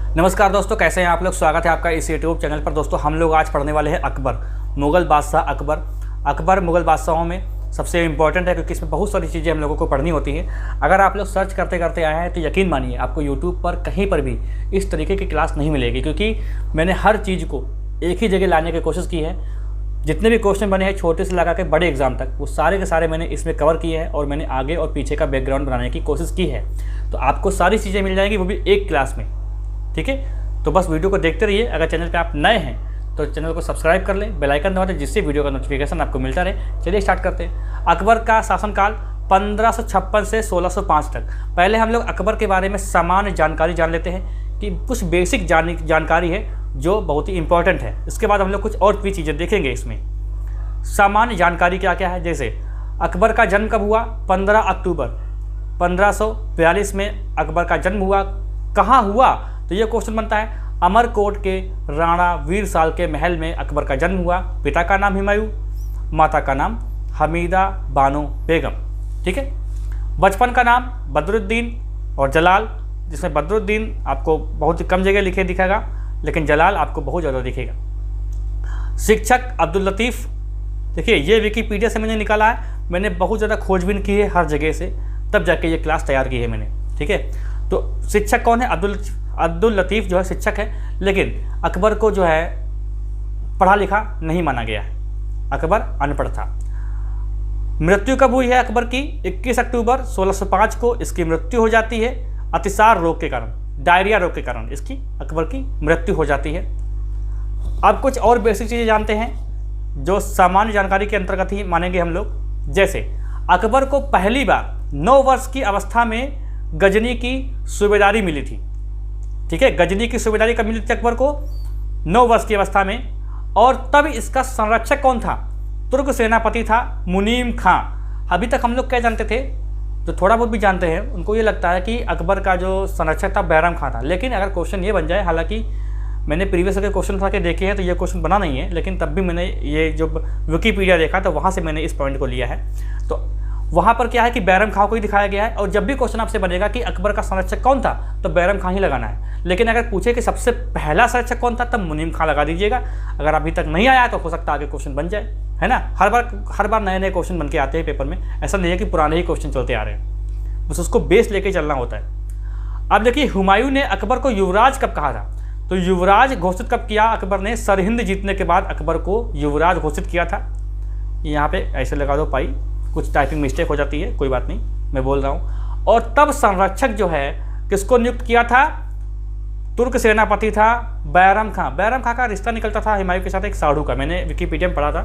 नमस्कार दोस्तों, कैसे हैं आप लोग। स्वागत है आपका इस यूट्यूब चैनल पर। दोस्तों हम लोग आज पढ़ने वाले हैं अकबर, मुग़ल बादशाह अकबर मुग़ल बादशाहों में सबसे इम्पॉर्टेंट है, क्योंकि इसमें बहुत सारी चीज़ें हम लोगों को पढ़नी होती हैं। अगर आप लोग सर्च करते करते आए हैं तो यकीन मानिए आपको यूट्यूब पर कहीं पर भी इस तरीके की क्लास नहीं मिलेगी, क्योंकि मैंने हर चीज़ को एक ही जगह लाने की कोशिश की है। जितने भी क्वेश्चन बने हैं छोटे से लगा के बड़े एग्जाम तक, वो सारे के सारे मैंने इसमें कवर किए हैं और मैंने आगे और पीछे का बैकग्राउंड बनाने की कोशिश की है। तो आपको सारी चीज़ें मिल जाएंगी, वो भी एक क्लास में। ठीक है, तो बस वीडियो को देखते रहिए। अगर चैनल पे आप नए हैं तो चैनल को सब्सक्राइब कर लें, बेल आइकन दबा दें, जिससे वीडियो का नोटिफिकेशन आपको मिलता रहे। चलिए स्टार्ट करते हैं। अकबर का शासनकाल 1556 से 1605 तक। पहले हम लोग अकबर के बारे में सामान्य जानकारी जान लेते हैं कि कुछ बेसिक जानकारी है जो बहुत ही इंपॉर्टेंट है। इसके बाद हम लोग कुछ और भी चीज़ें देखेंगे इसमें। सामान्य जानकारी क्या क्या है, जैसे अकबर का जन्म कब हुआ? 15 अक्टूबर 1542 में अकबर का जन्म हुआ। कहाँ हुआ? तो ये क्वेश्चन बनता है। अमरकोट के राणा वीरसाल के महल में अकबर का जन्म हुआ। पिता का नाम हुमायूं, माता का नाम हमीदा बानो बेगम। ठीक है। बचपन का नाम बदरुद्दीन और जलाल, जिसमें बदरुद्दीन आपको बहुत ही कम जगह लिखे दिखेगा, लेकिन जलाल आपको बहुत ज़्यादा दिखेगा। शिक्षक अब्दुल लतीफ़। देखिए ये विकीपीडिया से मैंने निकाला है, मैंने बहुत ज़्यादा खोजबीन की है हर जगह से, तब जाके ये क्लास तैयार की है मैंने। ठीक है, तो शिक्षक कौन है? अब्दुल लतीफ़ जो है शिक्षक है, लेकिन अकबर को जो है पढ़ा लिखा नहीं माना गया है, अकबर अनपढ़ था। मृत्यु कब हुई है अकबर की? 21 अक्टूबर 1605 को इसकी मृत्यु हो जाती है। अतिसार रोग के कारण, डायरिया रोग के कारण इसकी अकबर की मृत्यु हो जाती है। अब कुछ और बेसिक चीज़ें जानते हैं जो सामान्य जानकारी के अंतर्गत ही मानेंगे हम लोग। जैसे अकबर को पहली बार 9 वर्ष की अवस्था में गजनी की सूबेदारी मिली थी। ठीक है, गजनी की सूबेदारी कब मिली थी अकबर को? 9 वर्ष की अवस्था में। और तब इसका संरक्षक कौन था? तुर्क सेनापति था मुनीम खां। अभी तक हम लोग क्या जानते थे, जो थोड़ा बहुत भी जानते हैं उनको ये लगता है कि अकबर का जो संरक्षक था बैरम खां था। लेकिन अगर क्वेश्चन ये बन जाए, हालांकि मैंने प्रीवियस के क्वेश्चन उठा के देखे हैं तो ये क्वेश्चन बना नहीं है, लेकिन तब भी मैंने ये जो विकीपीडिया देखा तो वहाँ से मैंने इस पॉइंट को लिया है। तो वहाँ पर क्या है कि बैरम खां को ही दिखाया गया है, और जब भी क्वेश्चन आपसे बनेगा कि अकबर का संरक्षक कौन था तो बैरम खां ही लगाना है। लेकिन अगर पूछे कि सबसे पहला संरक्षक कौन था तब मुनीम खां लगा दीजिएगा। अगर अभी तक नहीं आया तो हो सकता है आगे क्वेश्चन बन जाए, है ना। हर बार नए नए क्वेश्चन बन के आते हैं पेपर में, ऐसा नहीं है कि पुराने ही क्वेश्चन चलते आ रहे हैं, बस उसको बेस लेके चलना होता है। अब देखिए हुमायूं ने अकबर को युवराज कब कहा था? तो युवराज घोषित कब किया अकबर ने? सरहिंद जीतने के बाद अकबर को युवराज घोषित किया था। यहाँ पे ऐसे लगा दो पाई, कुछ टाइपिंग मिस्टेक हो जाती है, कोई बात नहीं, मैं बोल रहा हूँ। और तब संरक्षक जो है किसको नियुक्त किया था? तुर्क सेनापति था बैरम खां। बैरम खां का रिश्ता निकलता था हुमायूं के साथ एक साढ़ू का। मैंने विकीपीडिया में पढ़ा था,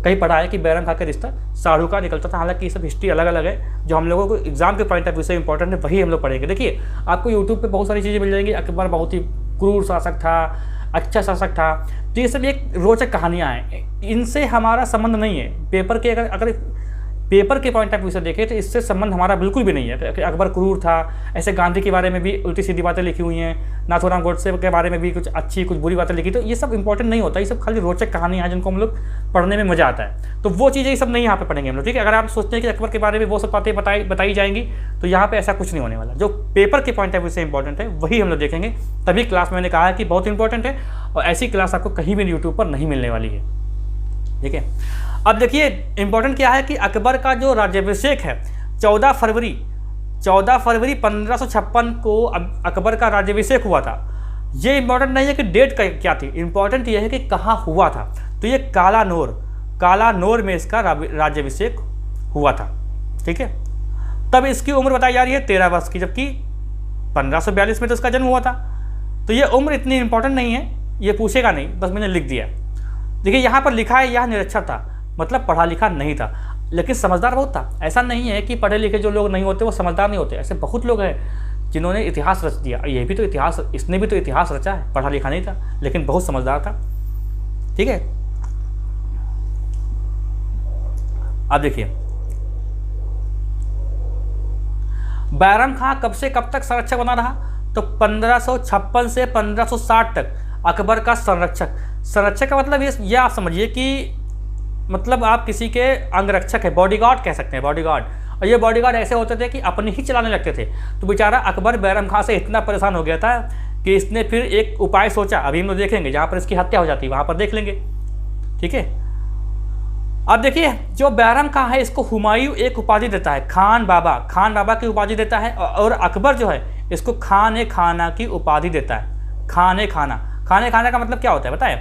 कहीं पढ़ा है कि बैरम खां का रिश्ता साढ़ू का निकलता था। हालांकि ये सब हिस्ट्री अलग अलग है, जो हम लोगों को एग्जाम के पॉइंट ऑफ व्यू से इंपॉर्टेंट है वही हम लोग पढ़ेंगे। देखिए आपको यूट्यूब पे बहुत सारी चीज़ें मिल जाएंगी। अकबर बहुत ही क्रूर शासक था, अच्छा शासक था, तो ये सब एक रोचक कहानियाँ हैं, इनसे हमारा संबंध नहीं है। पेपर के अगर पेपर के पॉइंट ऑफ व्यू से देखें तो इससे संबंध हमारा बिल्कुल भी नहीं है कि अकबर क्रूर था। ऐसे गांधी के बारे में भी उल्टी सीधी बातें लिखी हुई हैं, नाथूराम गोडसे के बारे में भी कुछ अच्छी कुछ बुरी बातें लिखी, तो ये सब इंपॉर्टेंट नहीं होता। ये सब खाली रोचक कहानियाँ हैं जिनको हम लोग पढ़ने में मजा आता है। तो वो चीज़ें ये सब नहीं यहाँ पे पढ़ेंगे हम लोग। ठीक है, अगर आप सोचते हैं कि अकबर के बारे में वो सब बातें बताई जाएंगी तो यहाँ पे ऐसा कुछ नहीं होने वाला। जो पेपर के पॉइंट ऑफ व्यू से इंपॉर्टेंट है वही हम लोग देखेंगे। तभी क्लास मैंने कहा है कि बहुत इंपॉर्टेंट है, और ऐसी क्लास आपको कहीं भी यूट्यूब पर नहीं मिलने वाली है। ठीक है, अब देखिए इंपॉर्टेंट क्या है कि अकबर का जो राज्याभिषेक है 14 फरवरी 1556 को अकबर का राज्याभिषेक हुआ था। ये इंपॉर्टेंट नहीं है कि डेट क्या थी, इंपॉर्टेंट ये है कि कहाँ हुआ था। तो ये कालानौर में इसका राज्याभिषेक हुआ था। ठीक है, तब इसकी उम्र बताई जा रही है 13 वर्ष की, जबकि 1542 में तो इसका जन्म हुआ था। तो ये उम्र इतनी इंपॉर्टेंट नहीं है, ये पूछेगा नहीं, बस मैंने लिख दिया। देखिए यहाँ पर लिखा है यह निरक्षर था, मतलब पढ़ा लिखा नहीं था, लेकिन समझदार बहुत था। ऐसा नहीं है कि पढ़े लिखे जो लोग नहीं होते वो समझदार नहीं होते, ऐसे बहुत लोग हैं जिन्होंने इतिहास रच दिया। ये भी तो इतिहास, इसने भी तो इतिहास रचा है, पढ़ा लिखा नहीं था लेकिन बहुत समझदार था। ठीक है, अब देखिए बैरम खां कब से कब तक संरक्षक बना रहा? तो 1556 से 1560 तक अकबर का संरक्षक का मतलब ये आप समझिए कि मतलब आप किसी के अंगरक्षक है, बॉडीगार्ड कह सकते हैं, बॉडीगार्ड। और ये बॉडीगार्ड ऐसे होते थे कि अपने ही चलाने लगते थे। तो बेचारा अकबर बैरम खां से इतना परेशान हो गया था कि इसने फिर एक उपाय सोचा, अभी हम लोग देखेंगे, जहाँ पर इसकी हत्या हो जाती है वहाँ पर देख लेंगे। ठीक है, अब देखिए जो बैरम खां है इसको हुमायूं एक उपाधि देता है, खान बाबा की उपाधि देता है, और अकबर जो है इसको खाने खाना की उपाधि देता है। खाने खाना का मतलब क्या होता है बताए?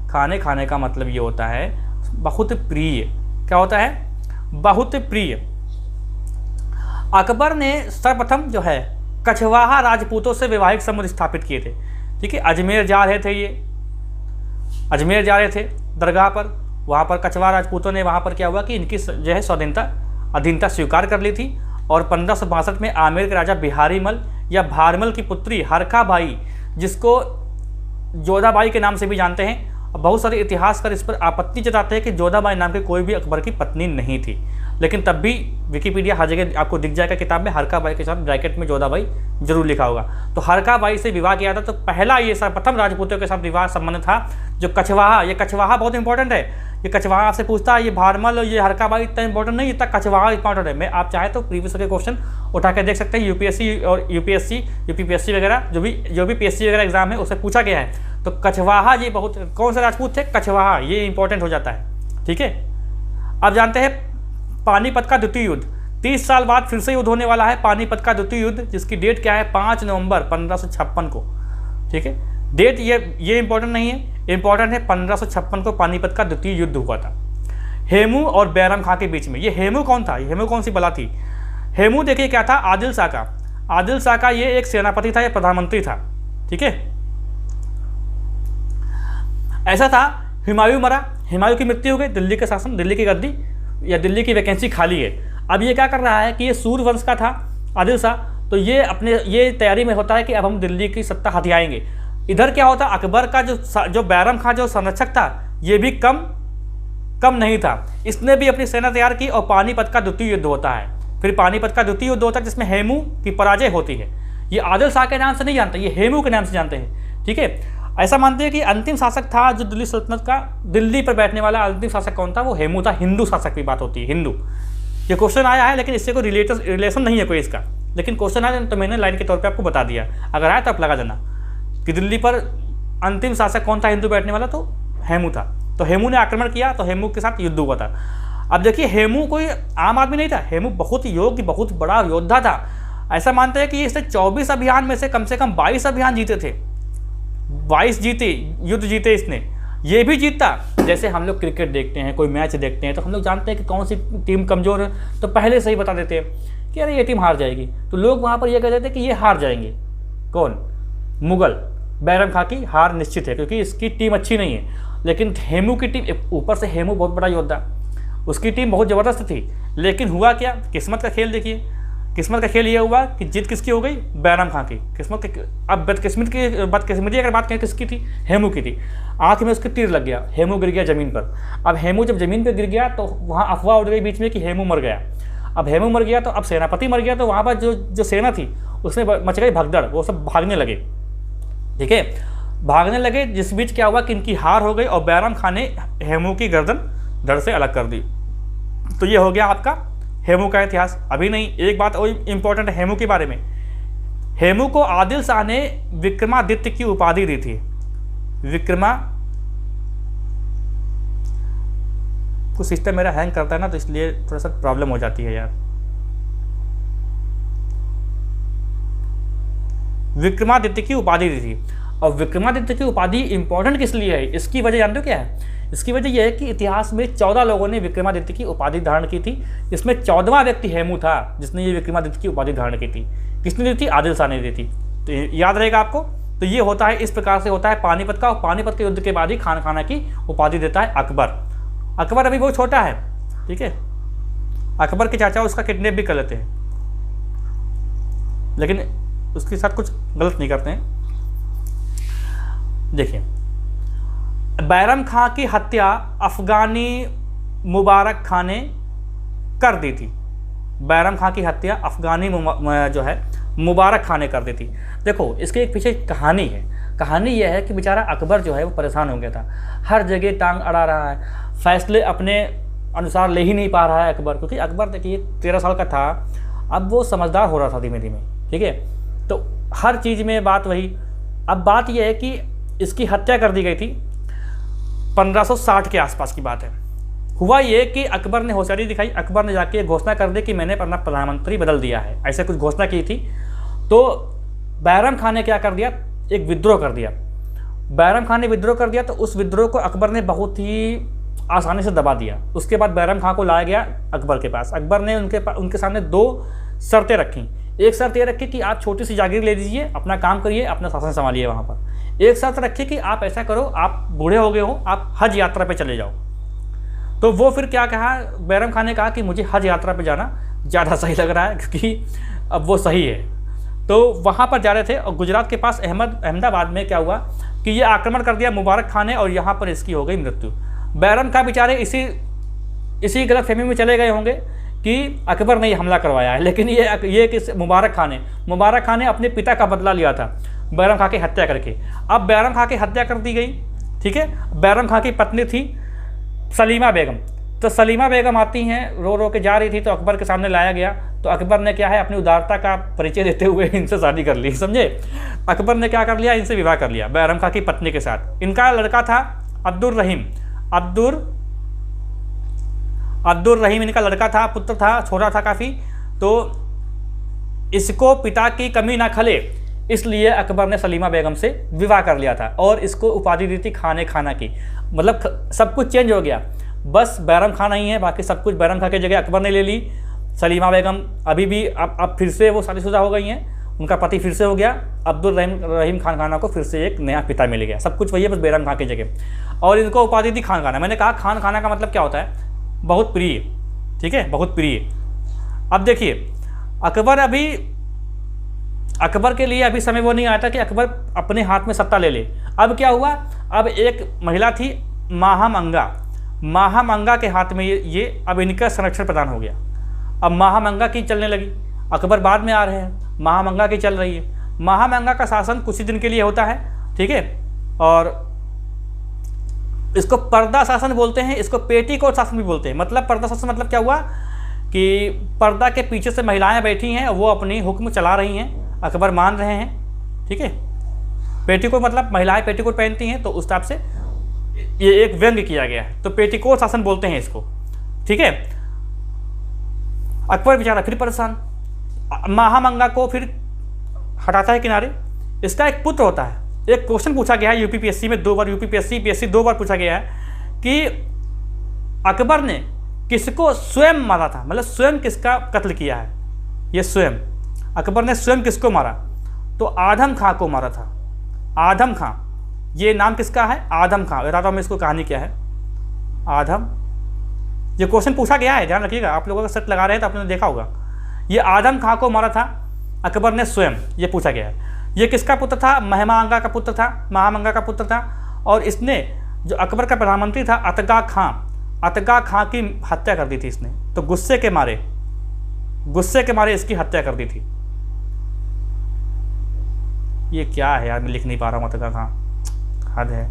खाने का मतलब ये होता है बहुत प्रिय। क्या होता है? बहुत प्रिय। अकबर ने सर्वप्रथम जो है कछवाहा राजपूतों से वैवाहिक संबंध स्थापित किए थे। ठीक है, अजमेर जा रहे थे दरगाह पर, वहाँ पर कछवाहा राजपूतों ने वहाँ पर क्या हुआ कि इनकी जो है अधीनता स्वीकार कर ली थी, और 1562 में आमेर के राजा बिहारी मल या भारमल की पुत्री हरका बाई, जिसको जोधाबाई के नाम से भी जानते हैं, बहुत सारे इतिहासकार इस पर आपत्ति जताते हैं कि जोधाबाई नाम की कोई भी अकबर की पत्नी नहीं थी, लेकिन तब भी विकिपीडिया हर जगह आपको दिख जाएगा किताब में हरका बाई के साथ ब्रैकेट में जोधाबाई जरूर लिखा होगा। तो हरका बाई से विवाह किया था, तो पहला ये सर्वप्रथम राजपूतों के साथ विवाह संबंध था जो कछवाहा। ये कछवाहा बहुत इंपॉर्टेंट है, ये कछवाहा आपसे पूछता है, ये भारमल और ये हरका बाई इतना इंपॉर्टेंट नहीं, इतना कछवाहा इंपॉर्टेंट है। मैं आप चाहे तो प्रीवियस के क्वेश्चन उठा के देख सकते हैं, यूपीएससी और यूपीपीएससी वगैरह जो भी पीएससी वगैरह एग्जाम है उससे पूछा गया है। तो कछवाहा ये बहुत, कौन से राजपूत थे? कछवाहा, ये इंपॉर्टेंट हो जाता है। ठीक है, अब जानते हैं पानीपत का द्वितीय युद्ध। 30 साल बाद फिर से युद्ध होने वाला है, पानीपत का द्वितीय युद्ध, जिसकी डेट क्या है? 5 नवंबर 1556 को। ठीक है, डेट ये इंपॉर्टेंट नहीं है, इंपॉर्टेंट है 1556 को पानीपत का द्वितीय युद्ध हुआ था हेमू और बैरम खां के बीच में। ये हेमू कौन था? हेमू कौन सी बला थी? हेमू देखिए क्या था? आदिल शाह का ये एक सेनापति था, ये प्रधानमंत्री था। ठीक है, ऐसा था, हुमायूं मरा, हुमायूं की मृत्यु हो गई, दिल्ली का शासन, दिल्ली की गद्दी या दिल्ली की वैकेंसी खाली है। अब ये क्या कर रहा है कि ये सूर्य वंश का था आदिल शाह, तो ये तैयारी में होता है कि अब हम दिल्ली की सत्ता हथियाएंगे। इधर क्या होता, अकबर का जो बैरम खां जो संरक्षक था ये भी कम नहीं था, इसने भी अपनी सेना तैयार की, और पानीपत का द्वितीय युद्ध होता है। फिर पानीपत का द्वितीय युद्ध होता है जिसमें हेमू की पराजय होती है। ये आदिल शाह के नाम से नहीं जानते, ये हेमू के नाम से जानते हैं। ठीक है, ऐसा मानते हैं कि अंतिम शासक था जो दिल्ली सल्तनत का, दिल्ली पर बैठने वाला अंतिम शासक कौन था? वो हेमू था। हिंदू शासक की बात होती है, हिंदू। ये क्वेश्चन आया है, लेकिन इससे कोई रिलेशन नहीं है कोई इसका, लेकिन क्वेश्चन आया तो मैंने लाइन के तौर पे आपको बता दिया। अगर आया तो आप लगा देना कि दिल्ली पर अंतिम शासक कौन था हिंदू बैठने वाला? तो हेमू था। तो हेमू ने आक्रमण किया, तो हेमू के साथ युद्ध हुआ था। अब देखिए हेमू कोई आम आदमी नहीं था, हेमू बहुत योग्य, बहुत बड़ा योद्धा था। ऐसा मानते हैं कि इसने 24 अभियान में से कम 22 अभियान जीते थे, 22 युद्ध जीते इसने। ये भी जीतता, जैसे हम लोग क्रिकेट देखते हैं, कोई मैच देखते हैं, तो हम लोग जानते हैं कि कौन सी टीम कमज़ोर है, तो पहले से ही बता देते हैं कि अरे ये टीम हार जाएगी, तो लोग वहाँ पर ये कह देते हैं कि ये हार जाएंगे। कौन? मुगल। बैरम खां की हार निश्चित है क्योंकि इसकी टीम अच्छी नहीं है। लेकिन हेमू की टीम, ऊपर से हेमू बहुत बड़ा योद्धा, उसकी टीम बहुत ज़बरदस्त थी। लेकिन हुआ क्या? किस्मत का खेल देखिए, किस्मत का खेल ये हुआ कि जीत किसकी हो गई? बैरम खां की। किस्मत की, अब बदकिस्मती अगर बात करें किसकी थी? हेमू की थी। आँख में उसके तीर लग गया, हेमू गिर गया ज़मीन पर। अब हेमू जब ज़मीन पर गिर गया तो वहाँ अफवाह उड़ गई बीच में कि हेमू मर गया। अब हेमू मर गया तो अब सेनापति मर गया, तो वहाँ पर जो सेना थी उसमें मच गई भगदड़, वो सब भागने लगे। ठीक है, भागने लगे, जिस बीच क्या हुआ कि इनकी हार हो गई और बैरम खां ने हेमू की गर्दन धड़ से अलग कर दी। तो ये हो गया आपका हेमू का इतिहास। अभी नहीं, एक बात और इंपॉर्टेंट है हेमू के बारे में। हेमू को आदिल शाह ने विक्रमादित्य की उपाधि दी थी। कुछ सिस्टम मेरा हैंग करता है ना, तो इसलिए थोड़ा सा प्रॉब्लम हो जाती है यार। विक्रमादित्य की उपाधि दी थी। और विक्रमादित्य की उपाधि इंपॉर्टेंट किस लिए है? इसकी वजह जानते हो क्या है? इसकी वजह यह है कि इतिहास में 14 लोगों ने विक्रमादित्य की उपाधि धारण की थी। इसमें 14वां व्यक्ति हेमू था जिसने ये विक्रमादित्य की उपाधि धारण की थी। किसने दी थी? आदिल शाह ने दी थी। तो याद रहेगा आपको। तो ये होता है, इस प्रकार से होता है पानीपत का। और पानीपत के युद्ध के बाद ही खान खाना की उपाधि देता है अकबर। अकबर अभी बहुत छोटा है, ठीक है। अकबर के चाचा उसका किडनैप भी कर लेते हैं, लेकिन उसके साथ कुछ गलत नहीं करते हैं। देखिए, बैरम खां की हत्या अफगानी मुबारक खां ने कर दी थी। बैरम खां की हत्या अफगानी जो है मुबारक खां ने कर दी थी। देखो, इसके एक पीछे कहानी है। कहानी यह है कि बेचारा अकबर जो है वो परेशान हो गया था, हर जगह टांग अड़ा रहा है, फैसले अपने अनुसार ले ही नहीं पा रहा है अकबर। क्योंकि अकबर देखिए 13 साल का था, अब वो समझदार हो रहा था धीमे धीमे, ठीक है। तो हर चीज़ में बात वही अब बात यह है कि इसकी हत्या कर दी गई थी 1560 के आसपास की बात है। हुआ ये कि अकबर ने होशियारी दिखाई, अकबर ने जाके घोषणा कर दी कि मैंने अपना प्रधानमंत्री बदल दिया है, ऐसे कुछ घोषणा की थी। तो बैरम खान ने क्या कर दिया, एक विद्रोह कर दिया। बैरम खान ने विद्रोह कर दिया तो उस विद्रोह को अकबर ने बहुत ही आसानी से दबा दिया। उसके बाद बैरम खान को लाया गया अकबर के पास। अकबर ने उनके सामने 2 शर्तें रखी। एक शर्त ये रखी कि आप छोटी सी जागीर ले लीजिए, अपना काम करिए, अपना शासन संभालिए वहाँ पर। एक शर्त रखी कि आप ऐसा करो, आप बूढ़े हो गए हो, आप हज यात्रा पे चले जाओ। तो वो फिर क्या कहा, बैरम खान ने कहा कि मुझे हज यात्रा पे जाना ज़्यादा सही लग रहा है, क्योंकि अब वो सही है। तो वहाँ पर जा रहे थे और गुजरात के पास अहमदाबाद में क्या हुआ कि ये आक्रमण कर दिया मुबारक खान ने और यहाँ पर इसकी हो गई मृत्यु। बैरम खान बेचारे इसी गलतफहमी में चले गए होंगे कि अकबर ने ये हमला करवाया है, लेकिन ये किस मुबारक खान ने अपने पिता का बदला लिया था बैरम खान की हत्या करके। अब बैरम खान की हत्या कर दी गई, ठीक है। बैरम खान की पत्नी थी सलीमा बेगम। तो सलीमा बेगम आती हैं, रो रो के जा रही थी, तो अकबर के सामने लाया गया। तो अकबर ने क्या है, अपनी उदारता का परिचय देते हुए इनसे शादी कर ली, समझे। अकबर ने क्या कर लिया, इनसे विवाह कर लिया बैरम खान की पत्नी के साथ। इनका लड़का था अब्दुर रहीम इनका लड़का था, पुत्र था, छोटा था काफ़ी। तो इसको पिता की कमी ना खले, इसलिए अकबर ने सलीमा बेगम से विवाह कर लिया था और इसको उपाधि दी थी खाना की। मतलब सब कुछ चेंज हो गया, बस बैरम खान नहीं है, बाकी सब कुछ बैरम खान की जगह अकबर ने ले ली। सलीमा बेगम अभी भी अब फिर से वो शादीशुदा हो गई हैं, उनका पति फिर से हो गया। अब्दुल रहीम खान को फिर से एक नया पिता मिल गया, सब कुछ वही है, बस बैरम खान की जगह। और इनको उपाधि दी खान। मैंने कहा खान का मतलब क्या होता है, बहुत प्रिय, ठीक है, बहुत प्रिय। अब देखिए अकबर के लिए अभी समय वो नहीं आया था कि अकबर अपने हाथ में सत्ता ले ले। अब क्या हुआ, अब एक महिला थी महामंगा के हाथ में ये अब इनका संरक्षण प्रदान हो गया। अब महामंगा की चलने लगी, अकबर बाद में आ रहे हैं, महामंगा की चल रही है। महामंगा का शासन कुछ ही दिन के लिए होता है, ठीक है, और इसको पर्दा शासन बोलते हैं, इसको पेटीकोट शासन भी बोलते हैं। मतलब पर्दा शासन मतलब क्या हुआ कि पर्दा के पीछे से महिलाएं बैठी हैं, वो अपनी हुक्म चला रही हैं, अकबर मान रहे हैं, ठीक है। पेटीकोट मतलब महिलाएं पेटीकोट पहनती हैं, तो उस हिसाब से ये एक व्यंग्य किया गया है, तो पेटीकोट शासन बोलते हैं इसको, ठीक है। अकबर बेचारा फिर परेशान, महामंगा को फिर हटाता है किनारे। इसका एक पुत्र होता है। एक क्वेश्चन पूछा गया है यूपीपीएससी में 2 बार, यूपीपीएससी 2 बार पूछा गया है कि अकबर ने किसको स्वयं मारा था, मतलब स्वयं किसका कत्ल किया है। ये स्वयं अकबर ने स्वयं किसको मारा, तो आदम खां को मारा था। आदम खां, ये नाम किसका है, आदम खां। बताता हूँ मैं इसको कहानी क्या है। आदम, ये क्वेश्चन पूछा गया है, ध्यान रखिएगा, आप लोगों का सेट लगा रहे हैं तो आपने देखा होगा। ये आदम खां को मारा था अकबर ने स्वयं, ये पूछा गया है। ये किसका पुत्र था, महामंगा का पुत्र था, महामंगा का पुत्र था। और इसने जो अकबर का प्रधानमंत्री था अतगा खां की हत्या कर दी थी इसने। तो गुस्से के मारे इसकी हत्या कर दी थी। ये क्या है यार, मैं लिख नहीं पा रहा हूँ, अतगा खां, हद है,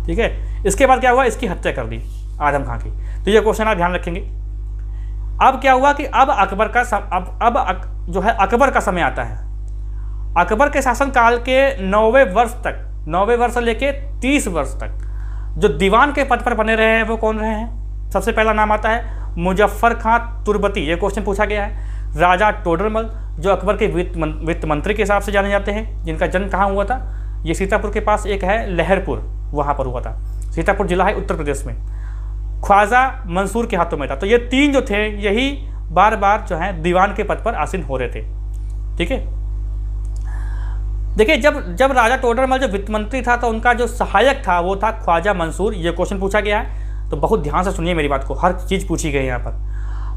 ठीक है। इसके बाद क्या हुआ, इसकी हत्या कर दी आदम खां की। तो ये क्वेश्चन आप ध्यान रखेंगे। अब क्या हुआ कि अब अकबर का समय आता है। अकबर के शासनकाल के 9वें वर्ष से लेके 30 वर्ष तक जो दीवान के पद पर बने रहे हैं वो कौन रहे हैं। सबसे पहला नाम आता है मुजफ्फर खां तुर्बती, ये क्वेश्चन पूछा गया है। राजा टोडरमल जो अकबर के वित्त मंत्री के हिसाब से जाने जाते हैं, जिनका जन्म कहाँ हुआ था, ये सीतापुर के पास एक है लहरपुर, वहाँ पर हुआ था। सीतापुर जिला है उत्तर प्रदेश में। ख्वाजा मंसूर के हाथों में था। तो ये 3 जो थे यही बार बार जो है दीवान के पद पर आसीन हो रहे थे, ठीक है। देखिए जब राजा टोडरमल जो वित्त मंत्री था तो उनका जो सहायक था वो था ख्वाजा मंसूर। ये क्वेश्चन पूछा गया है, तो बहुत ध्यान से सुनिए मेरी बात को, हर चीज़ पूछी गई है यहाँ पर।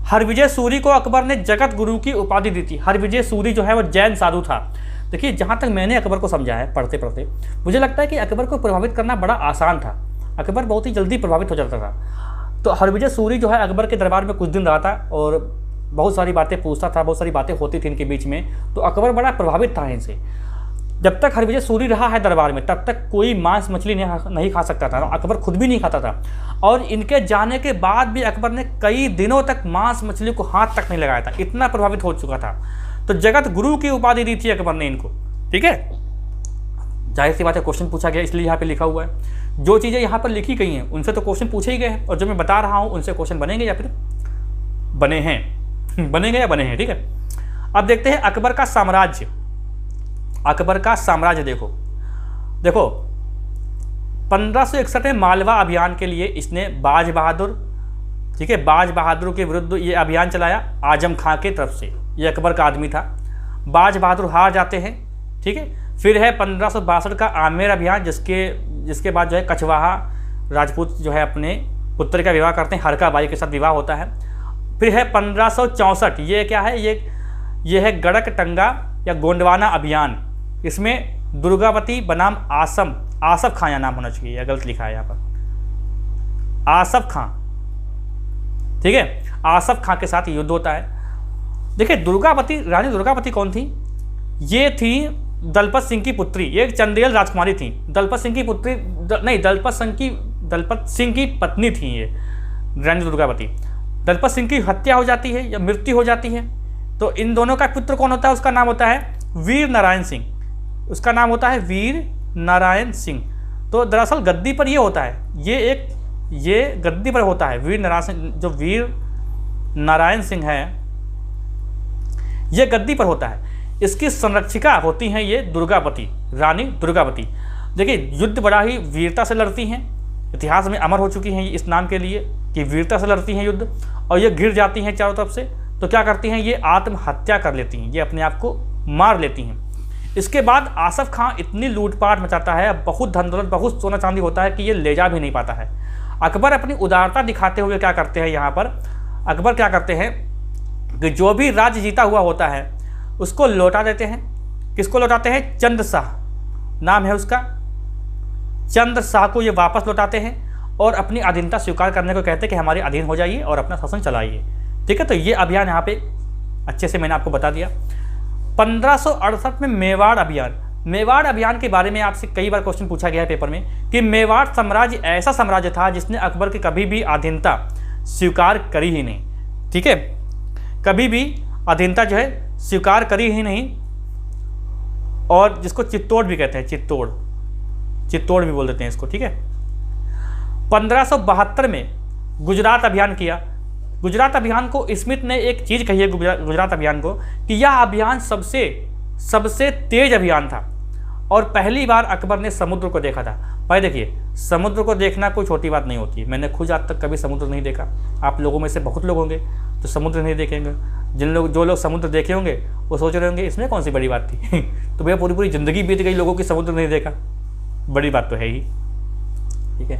हरविजय सूरी को अकबर ने जगत गुरु की उपाधि दी थी। हरविजय सूरी जो है वो जैन साधु था। देखिए जहाँ तक मैंने अकबर को समझा है पढ़ते पढ़ते, मुझे लगता है कि अकबर को प्रभावित करना बड़ा आसान था। अकबर बहुत ही जल्दी प्रभावित हो जाता था। तो हरविजय सूरी जो है अकबर के दरबार में कुछ दिन रहा था और बहुत सारी बातें पूछता था, बहुत सारी बातें होती थी इनके बीच में। तो अकबर बड़ा प्रभावित था इनसे। जब तक हरविजय सूरी रहा है दरबार में तब तक कोई मांस मछली नहीं खा सकता था, अकबर खुद भी नहीं खाता था। और इनके जाने के बाद भी अकबर ने कई दिनों तक मांस मछली को हाथ तक नहीं लगाया था, इतना प्रभावित हो चुका था। तो जगत गुरु की उपाधि दी थी अकबर ने इनको। ठीक है, जाहिर सी बात है क्वेश्चन पूछा गया इसलिए यहाँ पे लिखा हुआ है। जो चीज़ें यहाँ पर लिखी गई हैं उनसे तो क्वेश्चन पूछे ही गए हैं, और जो मैं बता रहा हूँ उनसे क्वेश्चन बनेंगे या फिर बने हैं बनेंगे या बने हैं। ठीक है, अब देखते हैं अकबर का साम्राज्य। अकबर का साम्राज्य देखो 1561 में मालवा अभियान के लिए इसने बाज बहादुर, ठीक है, बाज बहादुर के विरुद्ध ये अभियान चलाया आजम खां के तरफ से। ये अकबर का आदमी था। बाज बहादुर हार जाते हैं। ठीक है, फिर है 1562 का आमेर अभियान, जिसके बाद जो है कछवाहा राजपूत जो है अपने पुत्र का विवाह करते हैं, हरका बाई के साथ विवाह होता है। फिर है 1564, ये क्या है, ये है गड़क टंगा या गोंडवाना अभियान। इसमें दुर्गावती बनाम आसफ खां, या नाम होना चाहिए, या गलत लिखा है यहाँ पर, आसफ खां। ठीक है, आसफ खां के साथ युद्ध होता है। देखिए दुर्गावती, रानी दुर्गावती कौन थी? ये थी दलपत सिंह की पुत्री, ये एक चंदेल राजकुमारी थी। दलपत सिंह की पुत्री नहीं, दलपत सिंह की पत्नी थी ये रानी दुर्गावती। दलपत सिंह की हत्या हो जाती है या मृत्यु हो जाती है, तो इन दोनों का पुत्र कौन होता है? उसका नाम होता है वीर नारायण सिंह। उसका नाम होता है वीर नारायण सिंह। तो दरअसल गद्दी पर ये होता है, ये गद्दी पर होता है वीर नारायण सिंह। जो वीर नारायण सिंह है ये गद्दी पर होता है। इसकी संरक्षिका होती हैं ये दुर्गावती, रानी दुर्गावती। देखिए युद्ध बड़ा ही वीरता से लड़ती हैं, इतिहास में अमर हो चुकी हैं इस नाम के लिए कि वीरता से लड़ती हैं युद्ध। और ये घिर जाती हैं चारों तरफ से, तो क्या करती हैं, ये आत्महत्या कर लेती हैं, ये अपने आप को मार लेती हैं। इसके बाद आसफ खां इतनी लूटपाट मचाता है, बहुत धन दौलत, बहुत सोना चांदी होता है कि ये ले जा भी नहीं पाता है। अकबर अपनी उदारता दिखाते हुए क्या करते हैं, यहाँ पर अकबर क्या करते हैं कि जो भी राज्य जीता हुआ होता है उसको लौटा देते हैं। किसको लौटाते हैं? चंद शाह नाम है उसका, चंद शाह को ये वापस लौटाते हैं और अपनी अधीनता स्वीकार करने को कहते हैं कि हमारे अधीन हो जाइए और अपना शासन चलाइए। ठीक है, तो ये अभियान यहाँ पे अच्छे से मैंने आपको बता दिया। 1568 में मेवाड़ अभियान। मेवाड़ अभियान के बारे में आपसे कई बार क्वेश्चन पूछा गया है पेपर में कि मेवाड़ साम्राज्य ऐसा साम्राज्य था जिसने अकबर की कभी भी अधीनता स्वीकार करी ही नहीं। ठीक है, कभी भी अधीनता जो है स्वीकार करी ही नहीं, और जिसको चित्तौड़ भी कहते हैं, चित्तौड़ भी बोल देते हैं इसको। ठीक है, 1572 में गुजरात अभियान किया। गुजरात अभियान को स्मिथ ने एक चीज़ कही है गुजरात अभियान को कि यह अभियान सबसे तेज अभियान था और पहली बार अकबर ने समुद्र को देखा था। भाई देखिए, समुद्र को देखना कोई छोटी बात नहीं होती है। मैंने खुद आज तक कभी समुद्र नहीं देखा। आप लोगों में से बहुत लोग होंगे तो समुद्र नहीं देखेंगे। जो लोग समुद्र देखे होंगे वो सोच रहे होंगे इसमें कौन सी बड़ी बात थी तो भैया पूरी ज़िंदगी बीत गई लोगों की, समुद्र नहीं देखा, बड़ी बात तो है ही। ठीक है,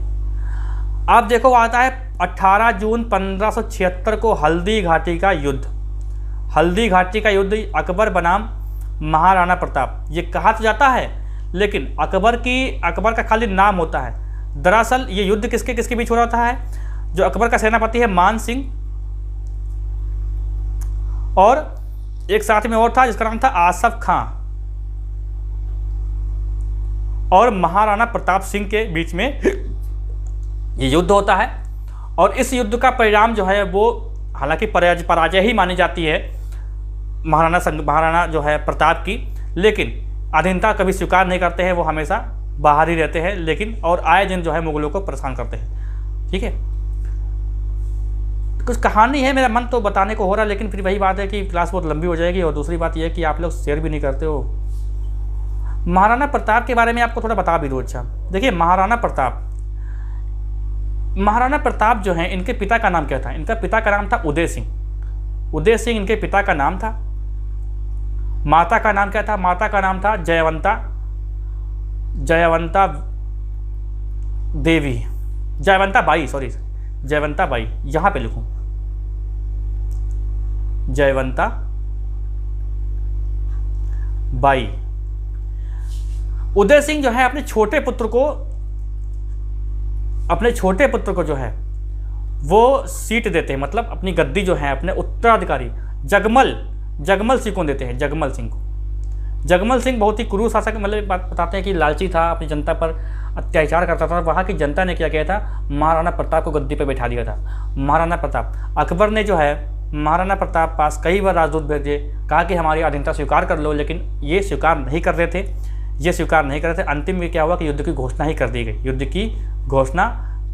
अब देखो आता है 18 जून 1576 को हल्दी घाटी का युद्ध। हल्दी घाटी का युद्ध अकबर बनाम महाराणा प्रताप। ये कहा तो जाता है लेकिन अकबर का खाली नाम होता है। दरअसल ये युद्ध किसके बीच हो रहा होता है? जो अकबर का सेनापति है मान सिंह, और एक साथ में और था जिसका नाम था आसफ खां, और महाराणा प्रताप सिंह के बीच में ये युद्ध होता है। और इस युद्ध का परिणाम जो है वो हालांकि पराजय ही मानी जाती है महाराणा जो है प्रताप की, लेकिन अधीनता कभी स्वीकार नहीं करते हैं, वो हमेशा बाहर ही रहते हैं, लेकिन और आए दिन जो है मुगलों को परेशान करते हैं। ठीक है, कुछ कहानी है, मेरा मन तो बताने को हो रहा है, लेकिन फिर वही बात है कि क्लास बहुत लंबी हो जाएगी, और दूसरी बात यह है कि आप लोग शेयर भी नहीं करते हो। महाराणा प्रताप के बारे में आपको थोड़ा बता भी दूँ। अच्छा देखिए, महाराणा प्रताप जो हैं, इनके पिता का नाम क्या था? इनका पिता का नाम था उदय सिंह। उदय सिंह इनके पिता का नाम था। माता का नाम क्या था? माता का नाम था जयवंता देवी, जयवंता बाई, यहाँ पे लिखूं जयवंता बाई। उदय सिंह जो है अपने छोटे पुत्र को जो है वो सीट देते हैं, मतलब अपनी गद्दी जो है अपने उत्तराधिकारी जगमल सिंह को देते हैं। जगमल सिंह बहुत ही क्रूर शासक, मतलब बात बताते हैं कि लालची था, अपनी जनता पर अत्याचार करता था। वहाँ की जनता ने क्या किया था? महाराणा प्रताप को गद्दी पर बैठा दिया था। महाराणा प्रताप, अकबर ने जो है महाराणा प्रताप पास कई बार राजदूत भेजे, कहा कि हमारी अधीनता स्वीकार कर लो, लेकिन ये स्वीकार नहीं कर रहे थे, ये स्वीकार नहीं कर रहे थे। अंतिम में क्या हुआ कि युद्ध की घोषणा ही कर दी गई, युद्ध की घोषणा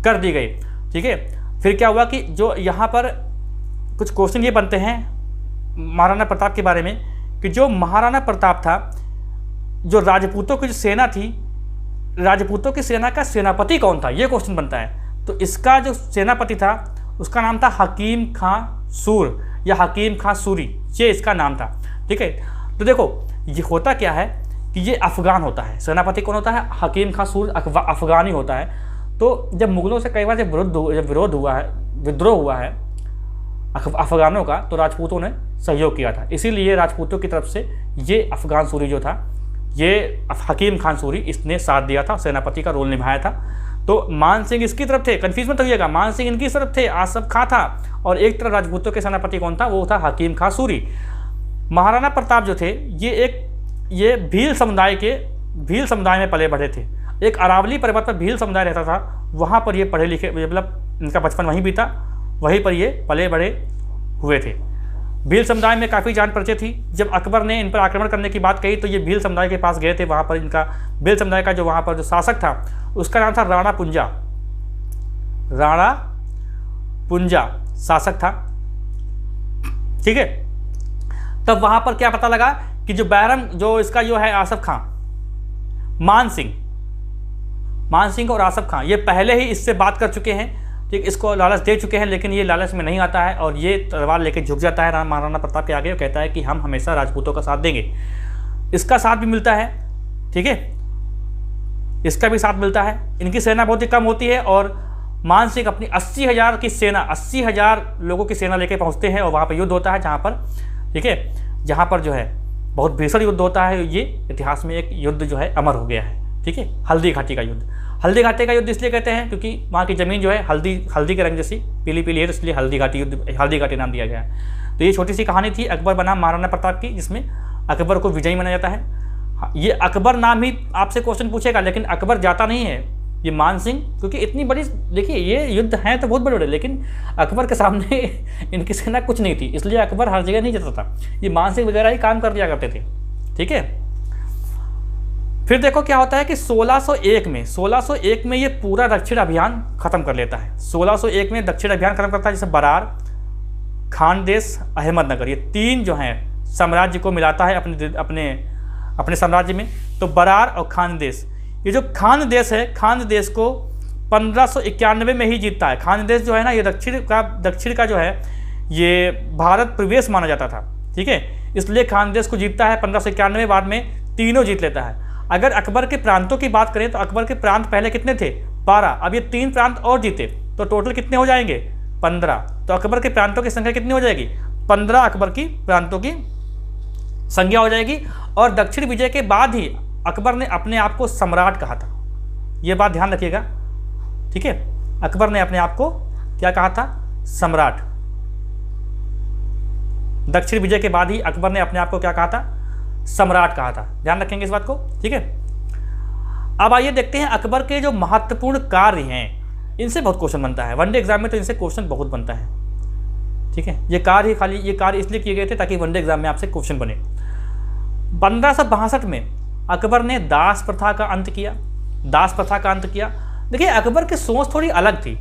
कर दी गई। ठीक है, फिर क्या हुआ कि जो यहाँ पर कुछ क्वेश्चन ये बनते हैं महाराणा प्रताप के बारे में कि जो महाराणा प्रताप था, जो राजपूतों की जो सेना थी, राजपूतों की सेना का सेनापति कौन था, ये क्वेश्चन बनता है। तो इसका जो सेनापति था उसका नाम था हकीम खां सूर या हकीम खां सूरी, ये इसका नाम था। ठीक है, तो देखो ये होता क्या है कि ये अफगान होता है, सेनापति कौन होता है, हकीम खां सूर अफगानी होता है। तो जब मुगलों से कई बार जब विरोध हुआ है, विद्रोह हुआ है अफगानों का, तो राजपूतों ने सहयोग किया था, इसीलिए राजपूतों की तरफ से ये अफगान सूरी जो था, ये हकीम खान सूरी, इसने साथ दिया था, सेनापति का रोल निभाया था। तो मान सिंह इसकी तरफ थे, कन्फ्यूज मत होइएगा, मान सिंह इनकी तरफ थे, आसफ खां था, और एक तरफ राजपूतों के सेनापति कौन था, वो था हकीम खां सूरी। महाराणा प्रताप जो थे ये भील समुदाय में पले बढ़े थे। एक अरावली पर्वत पर भील समुदाय रहता था, वहाँ पर ये पढ़े लिखे, मतलब इनका बचपन वहीं बीता, वहीं पर ये पले बड़े हुए थे। भील समुदाय में काफ़ी जान परिचय थी। जब अकबर ने इन पर आक्रमण करने की बात कही तो ये भील समुदाय के पास गए थे। वहाँ पर इनका भील समुदाय का जो वहाँ पर जो शासक था उसका नाम था राणा पुंजा शासक था। ठीक है, तब वहाँ पर क्या पता लगा कि जो बैरम जो इसका जो है आसफ खां, मान सिंह और आसफ खां ये पहले ही इससे बात कर चुके हैं। ठीक, इसको लालच दे चुके हैं, लेकिन ये लालच में नहीं आता है और ये तलवार लेके झुक जाता है महाराणा प्रताप के आगे और कहता है कि हम हमेशा राजपूतों का साथ देंगे। इसका साथ भी मिलता है। ठीक है, इसका भी साथ मिलता है। इनकी सेना बहुत ही कम होती है और मान सिंह अपनी 80,000 की सेना, 80,000 लोगों की सेना लेके पहुंचते हैं और वहाँ पर युद्ध होता है, जहाँ पर, ठीक है, जहाँ पर जो है बहुत भीषण युद्ध होता है। ये इतिहास में एक युद्ध जो है अमर हो गया है। ठीक है, हल्दी घाटी का युद्ध। हल्दी घाटी का युद्ध इसलिए कहते हैं क्योंकि वहाँ की ज़मीन जो है हल्दी के रंग जैसी पीली पीली है, तो इसलिए हल्दी घाटी नाम दिया गया है। तो ये छोटी सी कहानी थी अकबर बनाम महाराणा प्रताप की, जिसमें अकबर को विजयी माना जाता है। ये अकबर नाम ही आपसे क्वेश्चन पूछेगा, लेकिन अकबर जाता नहीं है, ये मान सिंह, क्योंकि इतनी बड़ी, देखिए ये युद्ध हैं तो बहुत बड़े बड़े, लेकिन अकबर के सामने इनकी सेना कुछ नहीं थी, इसलिए अकबर हर जगह नहीं जाता था। ये मान सिंह वगैरह ही काम कर दिया करते थे। ठीक है, फिर देखो क्या होता है कि 1601 में ये पूरा दक्षिण अभियान खत्म कर लेता है। 1601 में दक्षिण अभियान खत्म करता है, जैसे बरार, खानदेश, अहमदनगर, ये तीन जो हैं साम्राज्य को मिलाता है अपने साम्राज्य में। तो बरार और खानदेश, ये जो खानदेश है, खानदेश को 1591 में ही जीतता है। खानदेश जो है ना, ये दक्षिण का जो है ये भारत प्रवेश माना जाता था। ठीक है, इसलिए खानदेश को जीतता है 1591। बाद में तीनों जीत लेता है। अगर अकबर के प्रांतों की बात करें तो अकबर के प्रांत पहले कितने थे, 12। अब ये 3 प्रांत और जीते तो टोटल कितने हो जाएंगे, 15। तो अकबर के प्रांतों की संख्या कितनी हो जाएगी, 15 अकबर की प्रांतों की संख्या हो जाएगी। और दक्षिण विजय के बाद ही अकबर ने अपने आप को सम्राट कहा था, ये बात ध्यान रखिएगा। ठीक है, अकबर ने अपने आप को क्या कहा था, सम्राट। दक्षिण विजय के बाद ही अकबर ने अपने आप को क्या कहा था, सम्राट कहा था। ध्यान रखेंगे इस बात को। ठीक है, अब आइए देखते हैं अकबर के जो महत्वपूर्ण कार्य हैं, इनसे बहुत क्वेश्चन बनता है। वनडे एग्जाम में तो इनसे क्वेश्चन बहुत बनता है। ठीक है, ये कार्य इसलिए किए गए थे ताकि वनडे एग्जाम में आपसे क्वेश्चन बने। 1562 में अकबर ने दास प्रथा का अंत किया। देखिए अकबर की सोच थोड़ी अलग थी।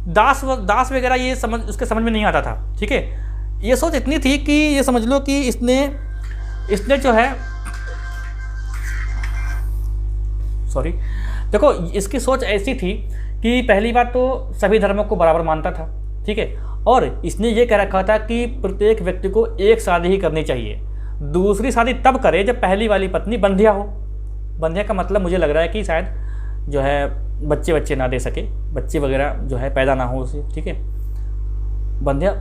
दास वगैरह ये उसके समझ में नहीं आता था। ठीक है, ये सोच इतनी थी कि ये समझ लो कि इसने जो है, सॉरी, देखो इसकी सोच ऐसी थी कि पहली बात तो सभी धर्मों को बराबर मानता था। ठीक है, और इसने ये कह रखा था कि प्रत्येक व्यक्ति को एक शादी ही करनी चाहिए। दूसरी शादी तब करे जब पहली वाली पत्नी बंधिया हो। बंधिया का मतलब मुझे लग रहा है कि शायद जो है बच्चे ना दे सके, बच्चे वगैरह जो है पैदा ना हो उसे। ठीक है, बंधिया,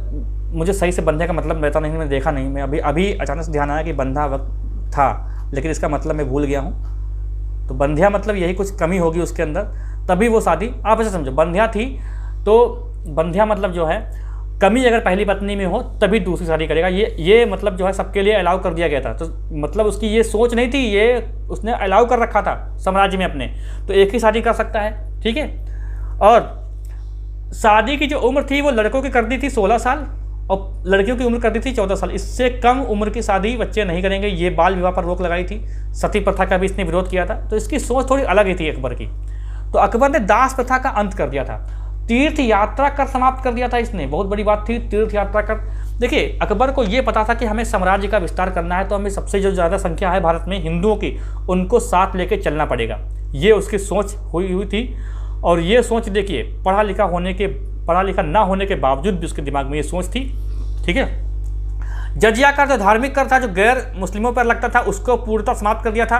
मुझे सही से बंधिया का मतलब रहता नहीं, मैंने देखा नहीं, मैं अभी अचानक से ध्यान आया कि बंधा वक्त था, लेकिन इसका मतलब मैं भूल गया हूँ। तो बंधिया मतलब यही कुछ कमी होगी उसके अंदर, तभी वो शादी, आप ऐसे समझो, बंधिया थी तो बंधिया मतलब जो है कमी अगर पहली पत्नी में हो तभी दूसरी शादी करेगा। ये मतलब जो है सबके लिए अलाउ कर दिया गया था। तो मतलब उसकी ये सोच नहीं थी, ये उसने अलाउ कर रखा था साम्राज्य में अपने, तो एक ही शादी कर सकता है। ठीक है, और शादी की जो उम्र थी वो लड़कों की कर दी थी 16 साल और लड़कियों की उम्र कर दी थी 14 साल। इससे कम उम्र की शादी बच्चे नहीं करेंगे, ये बाल विवाह पर रोक लगाई थी। सती प्रथा का भी इसने विरोध किया था। तो इसकी सोच थोड़ी अलग ही थी अकबर की। तो अकबर ने दास प्रथा का अंत कर दिया था, तीर्थ यात्रा कर समाप्त कर दिया था इसने। बहुत बड़ी बात थी तीर्थ यात्रा कर। देखिए अकबर को ये पता था कि हमें साम्राज्य का विस्तार करना है, तो हमें सबसे जो ज़्यादा संख्या है भारत में हिंदुओं की, उनको साथ लेके चलना पड़ेगा। ये उसकी सोच हुई थी। और ये सोच देखिए, पढ़ा लिखा ना होने के बावजूद भी उसके दिमाग में ये सोच थी। ठीक है। जजिया कर जो धार्मिक कर था, जो गैर मुस्लिमों पर लगता था, उसको पूर्णतः समाप्त कर दिया था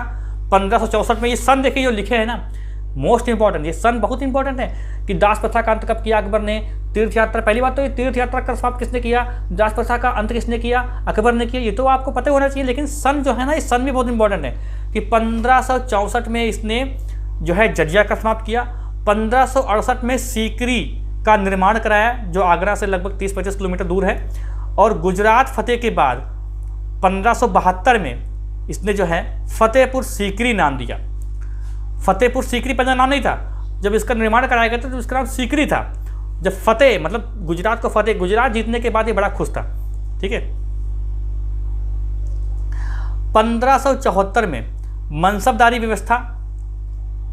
1564 में। ये सन देखिए जो लिखे हैं ना, मोस्ट इंपॉर्टेंट, ये सन बहुत इंपॉर्टेंट है कि दास प्रथा का अंत कब किया अकबर ने। तीर्थ यात्रा, पहली बात तो ये तीर्थ यात्रा का समाप्त किसने किया, दास प्रथा का अंत किसने किया, अकबर ने किया। ये तो आपको पता होना चाहिए। लेकिन सन जो है ना, ये सन भी बहुत इंपॉर्टेंट है कि 1564 में इसने जो है जजिया का समाप्त किया। 1568 में सीकरी का निर्माण कराया, जो आगरा से लगभग 30-25 किलोमीटर दूर है। और गुजरात फतेह के बाद 1572 में इसने जो है फतेहपुर सीकरी नाम दिया। फतेहपुर सीकरी पहले नाम नहीं था, जब इसका निर्माण कराया गया था तो इसका नाम सीकरी था। जब फतेह मतलब गुजरात को फतेह, गुजरात जीतने के बाद ये बड़ा खुश था। ठीक है। 1574 में मनसबदारी व्यवस्था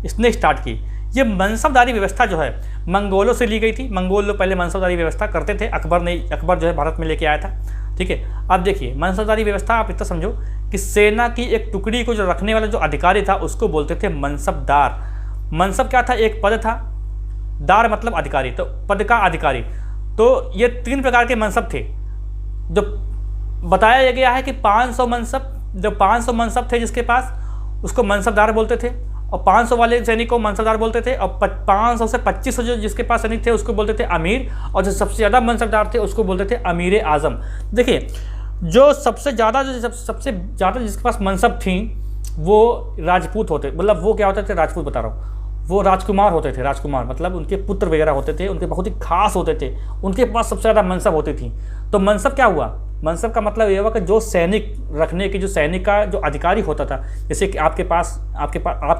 इसने स्टार्ट की। ये मनसबदारी व्यवस्था जो है मंगोलों से ली गई थी। मंगोल लोग पहले मनसबदारी व्यवस्था करते थे, अकबर जो है भारत में लेके आया था। ठीक है। अब देखिए मनसबदारी व्यवस्था, आप इतना समझो कि सेना की एक टुकड़ी को जो रखने वाला जो अधिकारी था उसको बोलते थे मनसबदार। मनसब क्या था, एक पद था, दार मतलब अधिकारी, तो पद का अधिकारी। तो ये 3 प्रकार के मनसब थे जो बताया गया है कि 500 मनसब, जो 500 मनसब थे जिसके पास, उसको मनसबदार बोलते थे। और 500 वाले सैनिक को मनसबदार बोलते थे। और 500 से 2500 जो जिसके पास सैनिक थे उसको बोलते थे अमीर। और जो सबसे ज़्यादा मनसबदार थे उसको बोलते थे अमीर आज़म। देखिए जो सबसे ज़्यादा जिसके पास मनसब थी वो राजपूत होते, मतलब वो क्या होते थे, राजपूत बता रहा हूँ, वो राजकुमार होते थे। राजकुमार मतलब उनके पुत्र वगैरह होते थे, उनके बहुत ही खास होते थे, उनके पास सबसे ज़्यादा मनसब होती थी। तो मनसब क्या हुआ, मनसब का मतलब ये हुआ कि जो सैनिक रखने की, जो सैनिक का जो अधिकारी होता था, जैसे कि आपके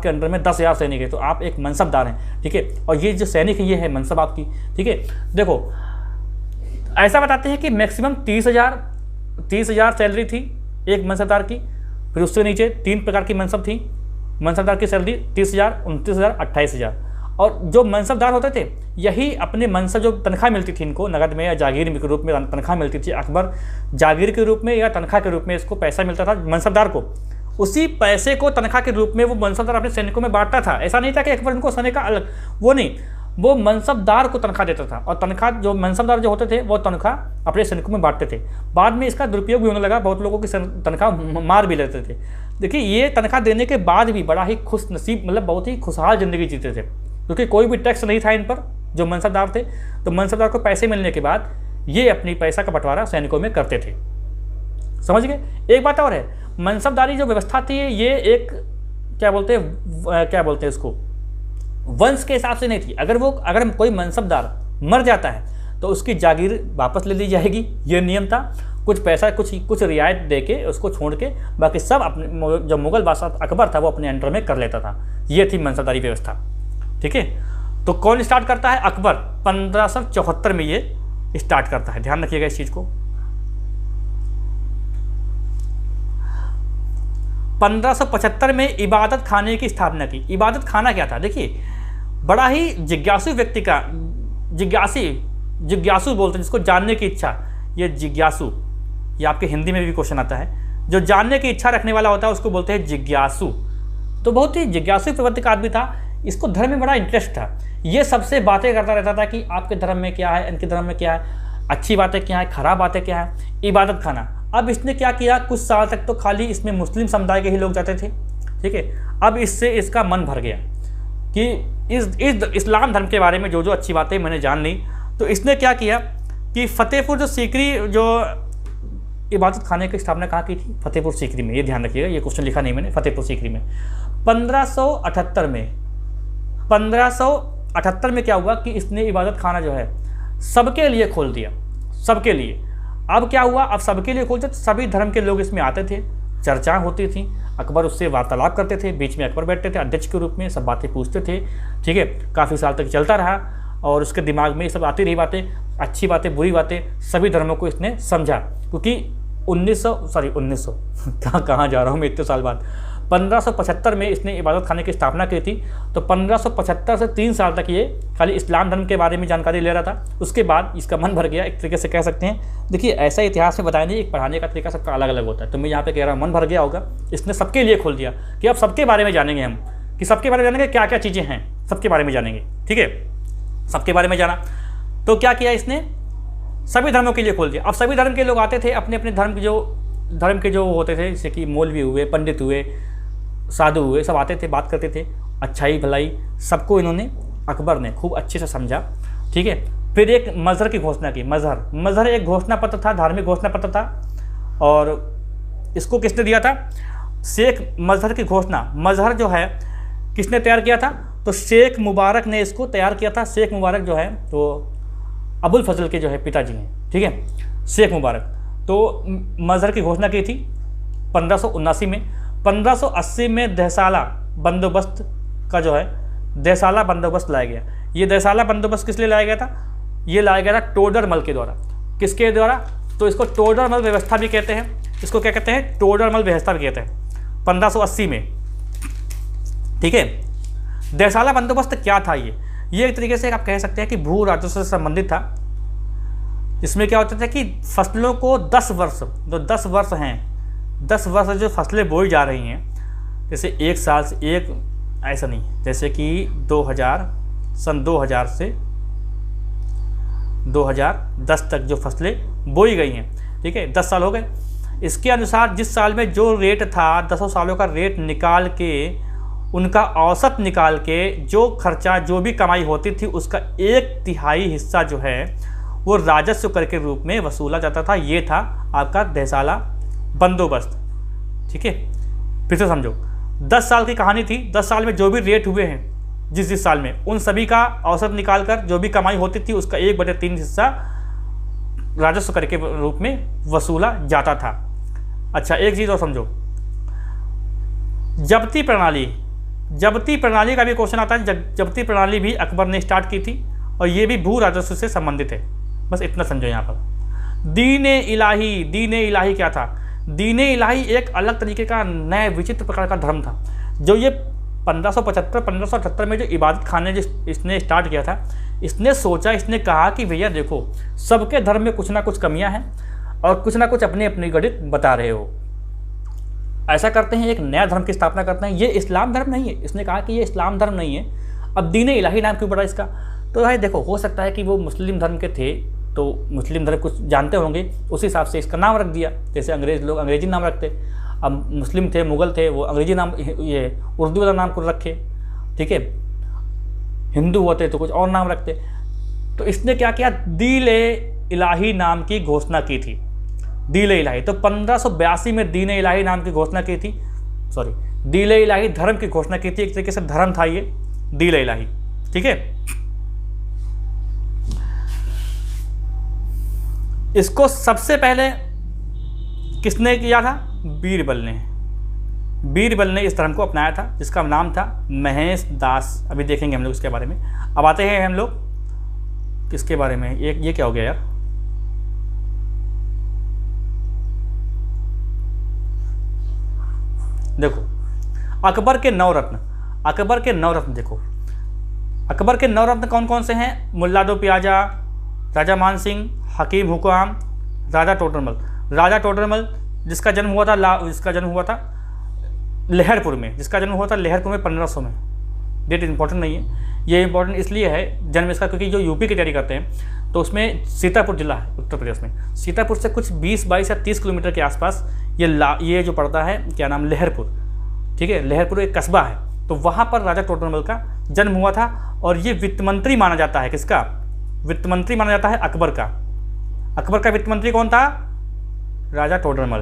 अंडर में 10,000 सैनिक है तो आप एक मनसबदार हैं। ठीक है। और ये जो सैनिक है ये है मनसब आपकी। ठीक है। देखो ऐसा बताते हैं कि मैक्सिमम 30,000 सैलरी थी एक मनसबदार की। फिर उससे नीचे 3 प्रकार की मनसब थी। मनसबदार की सैलरी 30,000, 29,000, 28,000। और जो मनसबदार होते थे यही अपने मनसब, जो तनख्वाह मिलती थी इनको नगद में या जागीर के रूप में तनख्वाह मिलती थी। अकबर जागीर के रूप में या तनख्वाह के रूप में इसको पैसा मिलता था मनसबदार को। उसी पैसे को तनख्वाह के रूप में वो मनसबदार अपने सैनिकों में बांटता था। ऐसा नहीं था कि अकबर उनको सैनिक का अलग, वो नहीं, वो मनसबदार को तनख्वाह देता था। और तनख्वाह जो मनसबदार जो होते थे वो तनख्वाह अपने सैनिकों में बांटते थे। बाद में इसका दुरुपयोग भी होने लगा, बहुत लोगों की तनख्वाह मार भी लेते थे। देखिए ये तनख्वाह देने के बाद भी बड़ा ही खुश नसीब, मतलब बहुत ही खुशहाल ज़िंदगी जीते थे, क्योंकि कोई भी टैक्स नहीं था इन पर, जो मनसबदार थे। तो मनसबदार को पैसे मिलने के बाद ये अपनी पैसा का बंटवारा सैनिकों में करते थे। समझ गए। एक बात और है, मनसबदारी जो व्यवस्था थी ये एक क्या बोलते हैं इसको, वंश के हिसाब से नहीं थी। अगर कोई मनसबदार मर जाता है तो उसकी जागीर वापस ले ली जाएगी, ये नियम था। कुछ पैसा कुछ रियायत दे के उसको छोड़ के बाकी सब अपने, जो मुगल बादशाह अकबर था वो अपने अंडर में कर लेता था। ये थी मनसबदारी व्यवस्था। ठीक है। तो कौन स्टार्ट करता है, अकबर 1574 में ये स्टार्ट करता है। ध्यान रखिएगा इस चीज को। 1575 में इबादत खाने की स्थापना की। इबादत खाना क्या था, देखिए बड़ा ही जिज्ञासु व्यक्ति का, जिज्ञासु बोलते हैं जिसको जानने की इच्छा, ये जिज्ञासु, ये आपके हिंदी में भी क्वेश्चन आता है। जो जानने की इच्छा रखने वाला होता है उसको बोलते हैं जिज्ञासु। तो बहुत ही जिज्ञासु प्रवृत्ति का आदमी था। इसको धर्म में बड़ा इंटरेस्ट था। ये सबसे बातें करता रहता था कि आपके धर्म में क्या है, इनके धर्म में क्या है, अच्छी बातें क्या है, खराब बातें क्या है। इबादत खाना, अब इसने क्या किया, कुछ साल तक तो खाली इसमें मुस्लिम समुदाय के ही लोग जाते थे। ठीक है। अब इससे इसका मन भर गया कि इस इस्लाम धर्म के बारे में जो अच्छी बातें मैंने जान ली। तो इसने क्या किया कि फतेहपुर जो सीकरी, जो इबादत खाने की स्थापना कहाँ की थी, फतेहपुर सीकरी में। ये ध्यान रखिएगा, ये क्वेश्चन लिखा नहीं मैंने, फतेहपुर सीकरी में। 1578 में क्या हुआ कि इसने इबादत खाना जो है सबके लिए खोल दिया, सबके लिए। अब क्या हुआ, अब सबके लिए खोलते तो सभी धर्म के लोग इसमें आते थे, चर्चा होती थी, अकबर उससे वार्तालाप करते थे, बीच में अकबर बैठते थे अध्यक्ष के रूप में, सब बातें पूछते थे। ठीक है। काफ़ी साल तक चलता रहा। और उसके दिमाग में ये सब आती रही बातें, अच्छी बातें बुरी बातें, सभी धर्मों को इसने समझा। क्योंकि 1900 कहाँ जा रहा हूँ मैं इतने साल बाद, 1575 में इसने इबादत खाने की स्थापना की थी। तो 1575 से 3 साल तक ये खाली इस्लाम धर्म के बारे में जानकारी ले रहा था। उसके बाद इसका मन भर गया, एक तरीके से कह सकते हैं। देखिए ऐसा इतिहास में बताया नहीं, एक पढ़ाने का तरीका सबका अलग अलग होता है। तो मैं यहाँ पे कह रहा हूँ मन भर गया होगा, इसने सबके लिए खोल दिया कि अब सबके बारे में जानेंगे हम, कि सबके बारे में जानेंगे क्या क्या चीज़ें हैं, सबके बारे में जानेंगे। ठीक है, सबके बारे में जाना तो क्या किया इसने, सभी धर्मों के लिए खोल दिया। अब सभी धर्म के लोग आते थे, अपने अपने धर्म के जो होते थे, जैसे कि मौलवी हुए, पंडित हुए, साधु हुए, सब आते थे, बात करते थे, अच्छाई भलाई सबको इन्होंने, अकबर ने खूब अच्छे से समझा। ठीक है, फिर एक मजहर की घोषणा की। मजहर एक घोषणा पत्र था, धार्मिक घोषणा पत्र था, और इसको किसने दिया था, शेख मजहर की घोषणा। मजहर जो है किसने तैयार किया था, तो शेख मुबारक ने इसको तैयार किया था। शेख मुबारक जो है तो अबुल फजल के जो है पिताजी हैं। ठीक है, शेख मुबारक तो मजहर की घोषणा की थी 1579 में। 1580 में देसाला बंदोबस्त का जो है देसाला बंदोबस्त लाया गया। ये देसाला बंदोबस्त किस लिए लाया गया था, ये लाया गया था टोडरमल के द्वारा। किसके द्वारा, तो इसको टोडरमल व्यवस्था भी कहते हैं, इसको क्या कहते हैं, टोडरमल व्यवस्था भी कहते हैं, 1580 में। ठीक है, देसाला बंदोबस्त क्या था, ये एक तरीके से आप कह सकते हैं कि भू राजस्व से संबंधित था। इसमें क्या होता था कि फसलों को 10 वर्ष, जो 10 वर्ष हैं, 10 वर्ष जो फसलें बोई जा रही हैं, जैसे एक साल से एक, ऐसा नहीं, जैसे कि 2000 से 2010 तक जो फसलें बोई गई हैं, ठीक है, 10 साल हो गए। इसके अनुसार जिस साल में जो रेट था, 10 सालों का रेट निकाल के, उनका औसत निकाल के, जो खर्चा, जो भी कमाई होती थी, उसका 1/3 हिस्सा जो है वो राजस्व कर के रूप में वसूला जाता था। ये था आपका देसाला बंदोबस्त। ठीक है, फिर से समझो, 10 साल की कहानी थी। 10 साल में जो भी रेट हुए हैं जिस साल में, उन सभी का औसत निकालकर जो भी कमाई होती थी उसका 1/3 हिस्सा राजस्व कर के रूप में वसूला जाता था। अच्छा, एक चीज़ और समझो, जब्ती प्रणाली का भी क्वेश्चन आता है। जब्ती प्रणाली भी अकबर ने स्टार्ट की थी, और ये भी भू राजस्व से संबंधित है। बस इतना समझो यहाँ पर। दीन इलाही क्या था, दीन इलाही एक अलग तरीके का नए विचित्र प्रकार का धर्म था, जो ये 1575-1578 में जो इबादत खाने इसने स्टार्ट किया था। इसने सोचा, इसने कहा कि भैया देखो, सबके धर्म में कुछ ना कुछ कमियां हैं, और कुछ ना कुछ अपनी अपनी गणित बता रहे हो। ऐसा करते हैं, एक नया धर्म की स्थापना करते हैं। ये इस्लाम धर्म नहीं है। इसने कहा कि ये इस्लाम धर्म नहीं है। अब दीन इलाही नाम क्यों पड़ा इसका, तो भाई देखो, हो सकता है कि वो मुस्लिम धर्म के थे, तो मुस्लिम धर्म कुछ जानते होंगे, उस हिसाब से इसका नाम रख दिया। जैसे अंग्रेज लोग अंग्रेजी नाम रखते, अब मुस्लिम थे, मुगल थे, वो अंग्रेजी नाम, ये उर्दू वाला नाम को रखे। ठीक है, हिंदू होते तो कुछ और नाम रखते। तो इसने क्या किया, दीन इलाही नाम की घोषणा की थी। दीन इलाही, तो 1582 में दीन इलाही नाम की घोषणा की थी। सॉरी, दीन इलाही धर्म की घोषणा की थी। एक तरीके से धर्म था ये दीन इलाही। ठीक है, इसको सबसे पहले किसने किया था, बीरबल ने इस धर्म को अपनाया था, जिसका नाम था महेश दास। अभी देखेंगे हम लोग इसके बारे में। अब आते हैं हम लोग किसके बारे में, ये क्या हो गया यार, देखो, अकबर के नवरत्न देखो, अकबर के नवरत्न कौन कौन से हैं, मुल्ला दो प्याजा, राजा मान सिंह, हकीम हुकाम, राजा टोडरमल, जिसका जन्म हुआ था लहरपुर में, 1500 में। डेट इंपॉर्टेंट नहीं है, ये इंपॉर्टेंट इसलिए है जन्म इसका, क्योंकि जो यूपी की तैयारी करते हैं तो उसमें सीतापुर जिला है उत्तर प्रदेश में, सीतापुर से कुछ 20-22 या 30 किलोमीटर के आसपास ये जो पड़ता है, क्या नाम, लहरपुर। ठीक है, लहरपुर एक कस्बा है, तो वहाँ पर राजा टोडरमल का जन्म हुआ था। और ये वित्त मंत्री माना जाता है, किसका, वित्त मंत्री माना जाता है अकबर का। अकबर का वित्त मंत्री कौन था, राजा टोडरमल।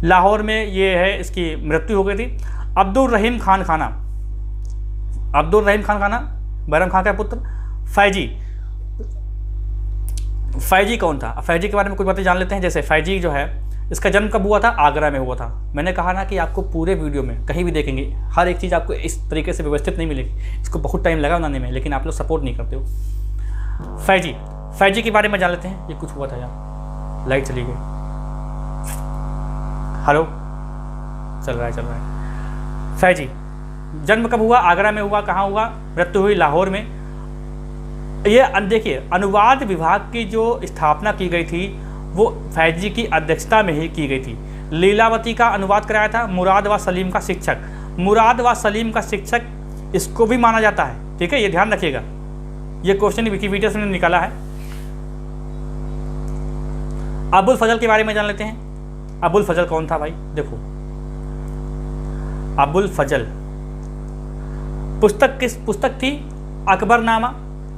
लाहौर में ये है, इसकी मृत्यु हो गई थी। अब्दुल रहीम खान खाना, बैरम खान का पुत्र। फैजी कौन था, फैजी के बारे में कुछ बातें जान लेते हैं। जैसे फैजी जो है, इसका जन्म कब हुआ था? आगरा में हुआ था। मैंने कहा ना कि आपको पूरे वीडियो में कहीं भी देखेंगे हर एक चीज़ आपको इस तरीके से व्यवस्थित नहीं मिलेगी, इसको बहुत टाइम लगा बनाने में, लेकिन आप लोग सपोर्ट नहीं करते हो। फैजी के बारे में जान लेते हैं। ये कुछ हुआ था यार, लाइट चली गई। हेलो, चल रहा है। फैजी जन्म कब हुआ? आगरा में हुआ। कहाँ हुआ? मृत्यु हुई लाहौर में। ये देखिए, अनुवाद विभाग की जो स्थापना की गई थी वो फैजी की अध्यक्षता में ही की गई थी। लीलावती का अनुवाद कराया था मुराद व सलीम का शिक्षक। मुराद व सलीम का शिक्षक इसको भी माना जाता है, ठीक है, ये ध्यान रखिएगा। ये क्वेश्चन विकिपीडिया से निकाला है। अबुल फजल के बारे में जान लेते हैं। अबुल फजल कौन था भाई? देखो, अबुल फजल पुस्तक किस पुस्तक थी? अकबरनामा।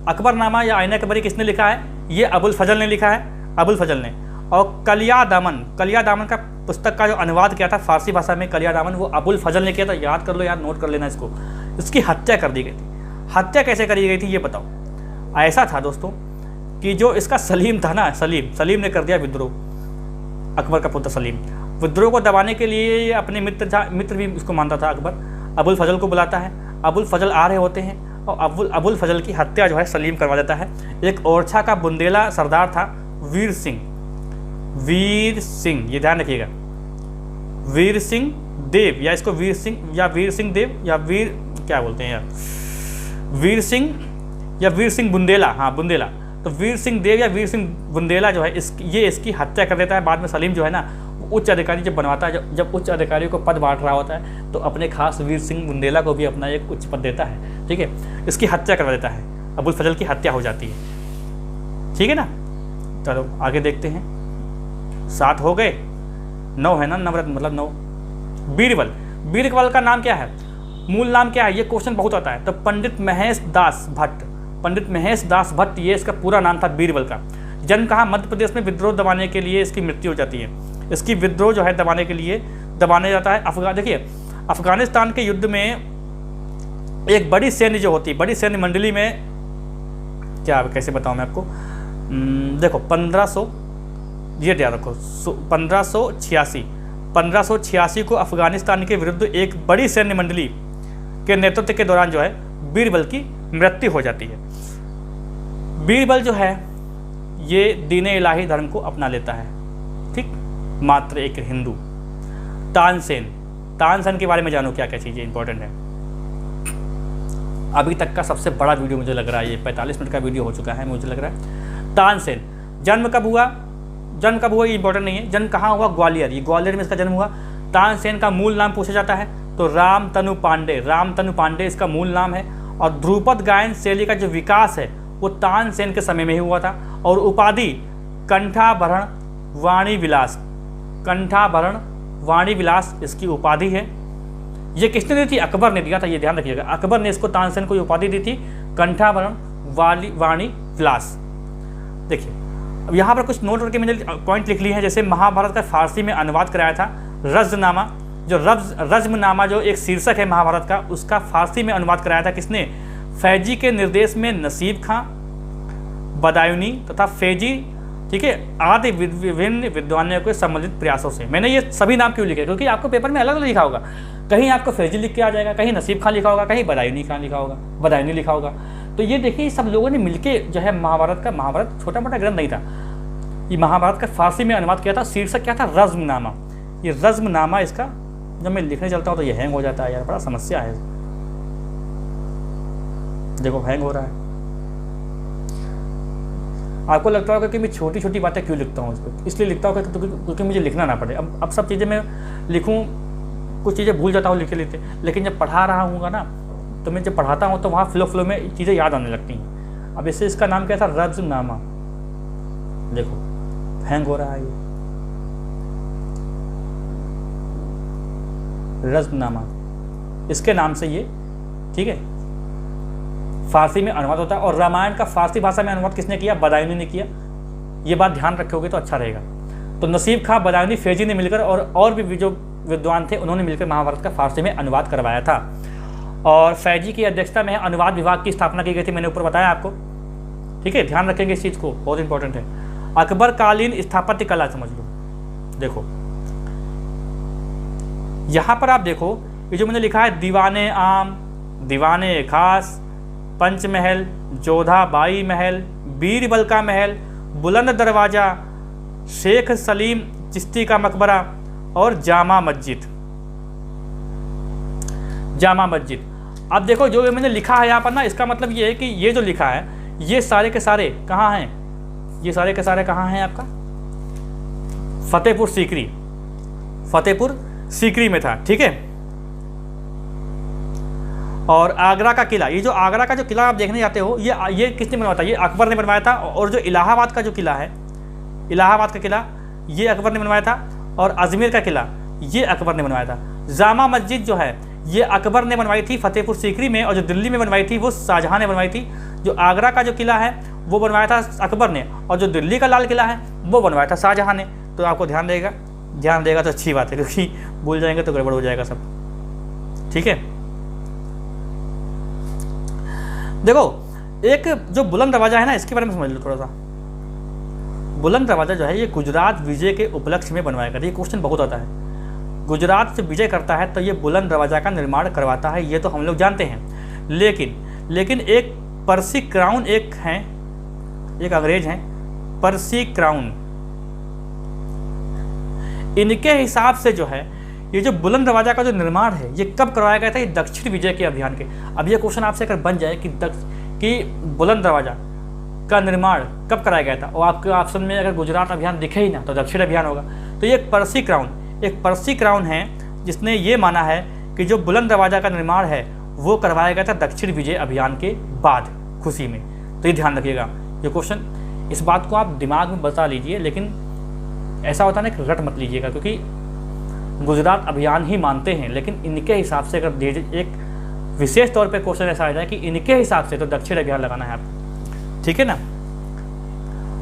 अकबरनामा या आईना अकबरी किसने लिखा है? ये अबुल फजल ने लिखा है, अबुल फजल ने। और कलिया दामन का पुस्तक का जो अनुवाद किया था फारसी भाषा में, कलिया दामन, वो अबुल फजल ने किया था। याद कर लो यार, नोट कर लेना इसको। इसकी हत्या कर दी गई थी। हत्या कैसे करी गई थी ये बताओ। ऐसा था दोस्तों कि जो इसका सलीम था ना, सलीम ने कर दिया विद्रोह। अकबर का पुत्र सलीम विद्रोह को दबाने के लिए अपने मित्र भी उसको मानता था अकबर। अबुल फजल को बुलाता है, अबुल फजल आ रहे होते हैं और अबुल फजल की हत्या जो है सलीम करवा देता है। एक ओरछा का बुंदेला सरदार था वीर सिंह, ये ध्यान रखिएगा, वीर सिंह देव, या इसको वीर सिंह देव या वीर क्या बोलते हैं यार, वीर सिंह या वीर सिंह बुंदेला, हाँ बुंदेला। तो वीर सिंह देव या वीर सिंह बुंदेला जो है इसकी हत्या कर देता है। बाद में सलीम जो है ना, उच्च अधिकारी जब बनवाता है, जब उच्च अधिकारियों को पद बांट रहा होता है तो अपने खास वीर सिंह बुंदेला को भी अपना एक उच्च पद देता है, ठीक है। इसकी हत्या करवा देता है, अबुल फजल की हत्या हो जाती है, ठीक है ना। चलो आगे देखते हैं। 7 हो गए, 9 है ना, नवरत्न मतलब 9। बीरबल का नाम क्या है? मूल नाम क्या है? ये क्वेश्चन बहुत आता है। तो पंडित महेश दास भट्ट, ये इसका पूरा नाम था बीरबल का। जन्म कहाँ? मध्य प्रदेश में। विद्रोह दबाने के लिए इसकी मृत्यु हो जाती है। इसकी विद्रोह जो है दबाने जाता है। देखिए, अफगानिस्तान के युद्ध में एक बड़ी सैन्य जो होती है, बड़ी सैन्य मंडली में क्या, कैसे बताऊं मैं आपको। देखो 1500, ये याद रखो, 1586 को अफगानिस्तान के विरुद्ध एक बड़ी सैन्य मंडली के नेतृत्व के दौरान जो है बीरबल की मृत्यु हो जाती है। बीरबल जो है ये दीन इलाही धर्म को अपना लेता है, ठीक, मात्र एक हिंदू। तानसेन के बारे में जानो, क्या क्या चीज़ें इंपॉर्टेंट है। अभी तक का सबसे बड़ा वीडियो मुझे लग रहा है, ये 45 मिनट का वीडियो हो चुका है मुझे लग रहा है। तानसेन जन्म कब हुआ ये इंपॉर्टेंट नहीं है। जन्म कहाँ हुआ? ग्वालियर, ये ग्वालियर में इसका जन्म हुआ। तानसेन का मूल नाम पूछा जाता है तो रामतनु पांडे इसका मूल नाम है। और ध्रुपद गायन शैली का जो विकास है वो तानसेन के समय में ही हुआ था। और उपाधि कंठाभरण वाणी विलास इसकी उपाधि है। ये किसने दी थी? अकबर ने दिया था, ये ध्यान रखिएगा। अकबर ने इसको तानसेन को उपाधि दी थी कंठाभरण वाणी विलास। देखिए अब यहाँ पर कुछ नोट करके मैंने पॉइंट लिख लिए हैं। जैसे महाभारत का फारसी में अनुवाद कराया था रज़्मनामा, रज़्मनामा जो एक शीर्षक है महाभारत का, उसका फारसी में अनुवाद कराया था किसने? फैजी के निर्देश में नसीब खां, बदायूनी तथा फैजी, ठीक है, आदि विभिन्न विद्वानों के संबंधित प्रयासों से। मैंने ये सभी नाम क्यों लिखे? क्योंकि आपको पेपर में अलग अलग लिखा होगा। कहीं आपको फैजी लिख के आ जाएगा, कहीं नसीब खां लिखा होगा, कहीं बदायूनी लिखा होगा। तो ये देखिए सब लोगों ने मिलके जो है महाभारत छोटा मोटा ग्रंथ नहीं था, ये महाभारत का फारसी में अनुवाद किया था। शीर्षक क्या था? रज़्मनामा। ये रज़्मनामा इसका जब मैं लिखने चलता हूँ तो ये हैंग हो जाता है यार, बड़ा समस्या है। देखो हैंग हो रहा है। आपको लगता होगा कि मैं छोटी छोटी बातें क्यों लिखता हूँ इसको, इसलिए लिखता हूँ क्योंकि मुझे लिखना ना पड़े। अब सब चीज़ें मैं लिखूँ, कुछ चीज़ें भूल जाता हूँ लिखे लेते, लेकिन जब पढ़ा रहा हूँगा ना तो मैं जब पढ़ाता हूँ तो वहाँ फ्लो में चीज़ें याद आने लगती हैं। अब इससे इसका नाम क्या था? रज़्मनामा। देखो हैंग हो रहा है ये, रज़्मनामा इसके नाम से ये, ठीक है, फारसी में अनुवाद होता है। और रामायण का फारसी भाषा में अनुवाद किसने किया? बदायूनी ने किया। ये बात ध्यान रखोगे तो अच्छा रहेगा। तो नसीब खां, बदायूनी, फैजी ने मिलकर और भी जो विद्वान थे उन्होंने मिलकर महाभारत का फारसी में अनुवाद करवाया था। और फैजी की अध्यक्षता में अनुवाद विभाग की स्थापना की गई थी, मैंने ऊपर बताया आपको, ठीक है, ध्यान रखेंगे इस चीज़ को, बहुत इंपॉर्टेंट है। अकबर कालीन स्थापत्य कला समझ लो। देखो यहाँ पर आप देखो, ये जो मैंने लिखा है दीवाने आम, दीवाने खास, पंचमहल, जोधा बाई महल, बीरबल का महल, बुलंद दरवाज़ा, शेख सलीम चिश्ती का मकबरा और जामा मस्जिद। जामा मस्जिद। अब देखो जो मैंने लिखा है यहाँ पर ना, इसका मतलब ये है कि ये जो लिखा है ये सारे के सारे कहाँ हैं, ये सारे के सारे कहाँ हैं आपका, फतेहपुर सीकरी, फतेहपुर सीकरी में था। ठीक है। और आगरा का किला, ये जो आगरा का जो किला आप देखने जाते हो, ये किसने बनवाया था, ये अकबर ने बनवाया था। और जो इलाहाबाद का जो किला है, इलाहाबाद का किला ये अकबर ने बनवाया था। और अजमेर का किला ये अकबर ने बनवाया था। जामा मस्जिद जो है ये अकबर ने बनवाई थी फतेहपुर सीकरी में, और जो दिल्ली में बनवाई थी वो शाहजहां ने बनवाई थी। जो आगरा का जो किला है वो बनवाया था अकबर ने, और जो दिल्ली का लाल किला है वो बनवाया था शाहजहां ने। तो आपको ध्यान देगा तो अच्छी बात है, क्योंकि भूल जाएंगे तो गड़बड़ हो जाएगा सब। ठीक है। देखो एक जो बुलंद दरवाज़ा है ना, इसके बारे में समझ लो थोड़ा सा। बुलंद दरवाज़ा जो है ये गुजरात विजय के उपलक्ष्य में बनवाया गया। ये क्वेश्चन बहुत आता है, गुजरात से विजय करता है तो ये बुलंद दरवाज़ा का निर्माण करवाता है, ये तो हम लोग जानते हैं। लेकिन एक पर्सी क्राउन एक अंग्रेज हैं, पर्सी क्राउन, इनके हिसाब से जो है ये जो बुलंद दरवाज़ा का जो निर्माण है ये कब करवाया गया था, ये दक्षिण विजय के अभियान के। अब ये क्वेश्चन आपसे अगर बन जाए कि बुलंद दरवाज़ा का निर्माण कब कराया गया था, और आपके ऑप्शन में अगर गुजरात अभियान दिखे ही ना तो दक्षिण अभियान होगा। तो ये एक पर्सी क्राउन है जिसने ये माना है कि जो बुलंद दरवाज़ा का निर्माण है वो करवाया गया था दक्षिण विजय अभियान के बाद, खुशी में। तो ये ध्यान रखिएगा ये क्वेश्चन, इस बात को आप दिमाग में बता लीजिए, लेकिन ऐसा होता है ना कि रट मत लीजिएगा, क्योंकि गुजरात अभियान ही मानते हैं, लेकिन इनके हिसाब से अगर एक विशेष तौर पे क्वेश्चन ऐसा आ जाए कि इनके हिसाब से, तो दक्षिण अभियान लगाना है आपको। ठीक है ना।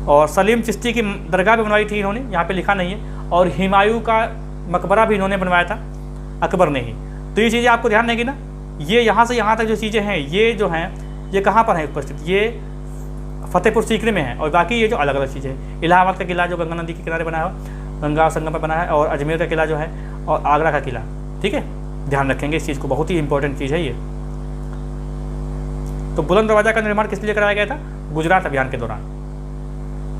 और सलीम चिश्ती की दरगाह भी बनवाई थी इन्होंने, यहाँ पे लिखा नहीं है। और हुमायूं का मकबरा भी इन्होंने बनवाया था, अकबर ने ही। तो ये चीज़ें आपको ध्यान रहेगी ना। ये यहाँ से यहाँ तक जो चीज़ें हैं ये जो हैं ये कहाँ पर हैं उपस्थित, ये फतेहपुर सीकरी में है। और बाकी ये जो अलग अलग चीज़ें हैं, इलाहाबाद का किला जो गंगा नदी के किनारे बना है, गंगा संगम पर बना है, और अजमेर का किला जो है, और आगरा का किला। ठीक है, ध्यान रखेंगे इस चीज़ को, बहुत ही इंपॉर्टेंट चीज़ है ये। तो बुलंद दरवाज़ा का निर्माण किस लिए कराया गया था, गुजरात अभियान के दौरान।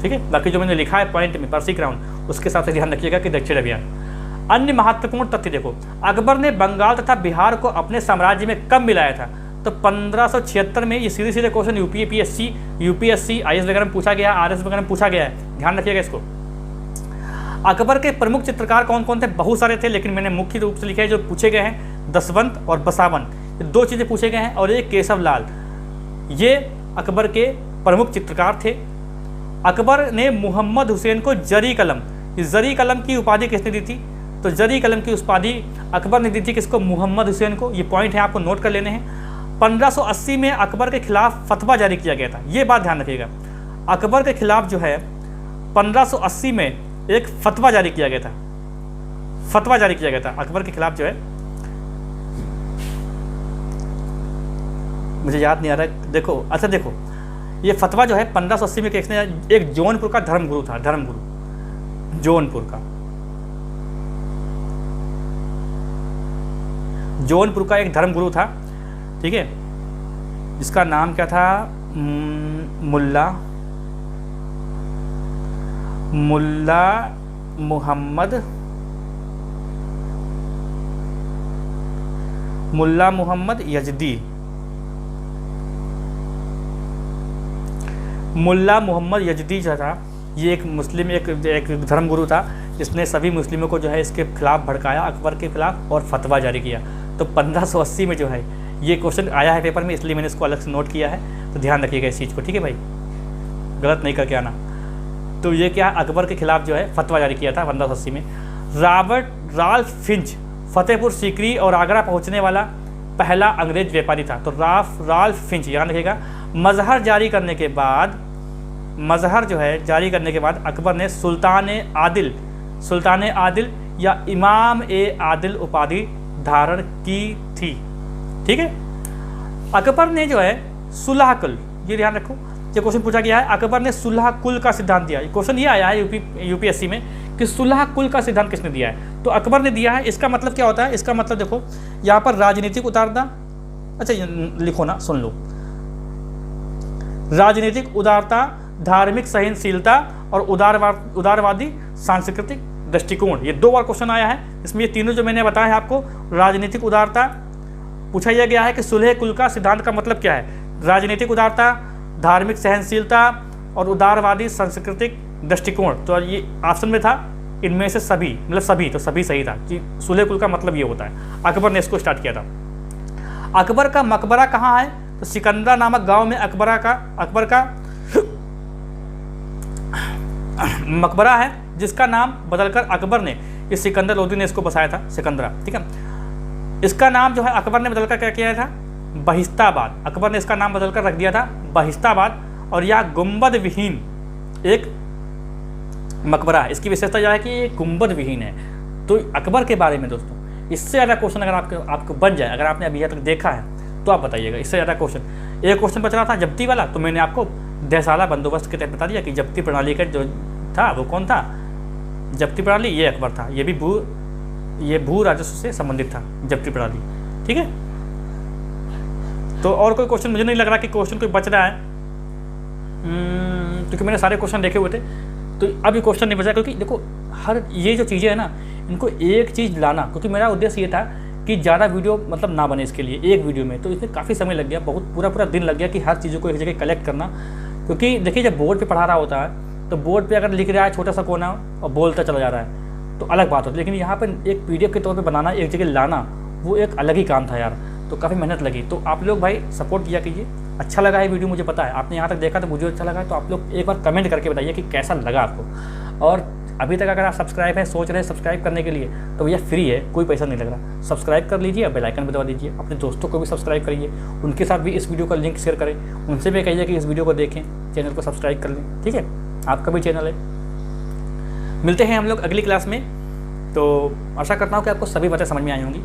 ठीक है। बाकी जो मैंने लिखा है पॉइंट में पर्सी क्राउन, उसके हिसाब से ध्यान रखिएगा कि दक्षिण अभियान। अन्य महत्वपूर्ण तथ्य देखो, अकबर ने बंगाल तथा बिहार को अपने साम्राज्य में कब मिलाया था, तो 1576 में। ये सीधे सीधे क्वेश्चन यूपीएससी IAS वगैरह में पूछा गया, RS वगैरह में पूछा गया है, ध्यान रखिएगा इसको। अकबर के प्रमुख चित्रकार कौन कौन थे, बहुत सारे थे, लेकिन मैंने मुख्य रूप से लिखे हैं जो पूछे गए हैं, दसवंत और बसावन, ये दो चीज़ें पूछे गए हैं। और ये केशव लाल, ये अकबर के प्रमुख चित्रकार थे। अकबर ने मोहम्मद हुसैन को जरी कलम, इस जरी कलम की उपाधि किसने दी थी, तो जरी कलम की उपाधि अकबर ने दी थी किसको, मोहम्मद हुसैन को। ये पॉइंट है, आपको नोट कर लेने हैं। 1580 में अकबर के खिलाफ फतवा जारी किया गया था, ये बात ध्यान रखिएगा। अकबर के खिलाफ जो है 1580 में एक फतवा जारी किया गया था, फतवा जारी किया गया था अकबर के खिलाफ जो है, मुझे याद नहीं आ रहा है। देखो अच्छा देखो, ये फतवा जो है 1580 में किसने, एक जौनपुर का धर्मगुरु था, धर्मगुरु जौनपुर का एक धर्मगुरु था। ठीक है, जिसका नाम क्या था, मुल्ला मोहम्मद यजदी। मुल्ला मोहम्मद यजदी जो था, ये एक मुस्लिम एक धर्मगुरु था, जिसने सभी मुस्लिमों को जो है इसके खिलाफ भड़काया, अकबर के खिलाफ, और फतवा जारी किया। तो 1580 में जो है ये क्वेश्चन आया है पेपर में, इसलिए मैंने इसको अलग से नोट किया है। तो ध्यान रखिएगा इस चीज़ को, ठीक है भाई, गलत नहीं करके आना। तो ये क्या, अकबर के खिलाफ जो है फतवा जारी किया था 1580 में। राल्फ फिंच फतेहपुर सीकरी और आगरा पहुंचने वाला पहला अंग्रेज व्यापारी था। तो राल्फ फिंच, याद रखिएगा। मजहर जारी करने के बाद अकबर ने सुल्तान आदिल या इमाम ए आदिल उपाधि धारण की थी। ठीक है। अकबर ने जो है सुलह कुल, ये ध्यान रखो, ये क्वेश्चन पूछा गया है, अकबर ने सुलह कुल का सिद्धांत दिया। क्वेश्चन ये आया है यूपीएससी में कि सुलह कुल का सिद्धांत किसने दिया है? तो अकबर ने दिया है। इसका मतलब क्या होता है? इसका मतलब देखो यहाँ पर राजनीतिक उदारता, अच्छा लिखो ना, सुन लो, राजनीतिक उदारता, धार्मिक सहनशीलता और उदारवादी सांस्कृतिक दृष्टिकोण, ये 2 बार क्वेश्चन आया है। इसमें ये तीनों जो मैंने बताया है आपको, राजनीतिक उदारता पूछा यह गया है कि सुलह कुल का सिद्धांत का मतलब क्या है? राजनीतिक उदारता, धार्मिक सहनशीलता और उदारवादी सांस्कृतिक दृष्टिकोण। तो ये ऑप्शन में था इनमें से सभी, मतलब सभी, तो सभी सही था कि सुलह कुल का मतलब ये होता है। अकबर ने इसको स्टार्ट किया था। अकबर का मकबरा कहाँ है? तो सिकंदरा नामक गांव में अकबर का मकबरा है, जिसका नाम बदलकर अकबर ने, इस सिकंदर लोदी ने इसको बसाया था, सिकंदरा, ठीक है। इसका नाम जो है अकबर ने बदलकर क्या किया था? बहिस्ताबाद। अकबर ने इसका नाम बदलकर रख दिया था बहिस्ताबाद। और यह गुंबद विहीन एक मकबरा है। इसकी विशेषता यह है कि ये गुंबद विहीन है। तो अकबर के बारे में दोस्तों इससे ज़्यादा क्वेश्चन अगर आपको बन जाए, अगर आपने अभी तक देखा है तो आप बताइएगा, इससे ज़्यादा क्वेश्चन। एक क्वेश्चन बच रहा था जब्ती वाला, तो मैंने आपको देसाला बंदोबस्त के तहत बता दिया कि जब्ती प्रणाली का जो था वो कौन था? जब्ती प्रणाली ये अकबर था। ये भी भू राजस्व से संबंधित था जब्ती प्रणाली, ठीक है। तो और कोई क्वेश्चन मुझे नहीं लग रहा कि क्वेश्चन कोई बच रहा है, क्योंकि मैंने सारे क्वेश्चन देखे हुए थे। तो अभी क्वेश्चन नहीं बचा, क्योंकि देखो हर ये जो चीज़ें हैं ना, इनको एक चीज़ लाना, क्योंकि मेरा उद्देश्य ये था कि ज़्यादा वीडियो मतलब ना बने इसके लिए, एक वीडियो में। तो इसमें काफ़ी समय लग गया, बहुत पूरा दिन लग गया कि हर चीज़ों को एक जगह कलेक्ट करना। क्योंकि देखिए जब बोर्ड पे पढ़ा रहा होता है तो बोर्ड पे अगर लिख रहा है छोटा सा कोना और बोलता चला जा रहा है तो अलग बात होती है, लेकिन यहाँ पर एक PDF के तौर पर बनाना, एक जगह लाना, वो एक अलग ही काम था यार। तो काफ़ी मेहनत लगी। तो आप लोग भाई सपोर्ट किया कीजिए। अच्छा लगा है वीडियो, मुझे पता है आपने यहाँ तक देखा तो मुझे अच्छा लगा है। तो आप लोग एक बार कमेंट करके बताइए कि कैसा लगा आपको। और अभी तक अगर आप सब्सक्राइब है, सोच रहे हैं सब्सक्राइब करने के लिए, तो भैया फ्री है, कोई पैसा नहीं लग रहा। सब्सक्राइब कर लीजिए, बेल आइकन भी दबा दीजिए। अपने दोस्तों को भी सब्सक्राइब करिए, उनके साथ भी इस वीडियो का लिंक शेयर करें, उनसे भी कहिए कि इस वीडियो को देखें, चैनल को सब्सक्राइब कर लें, ठीक है। आपका भी चैनल है। मिलते हैं हम लोग अगली क्लास में। तो आशा करता हूँ कि आपको सभी बातें समझ में आई होंगी।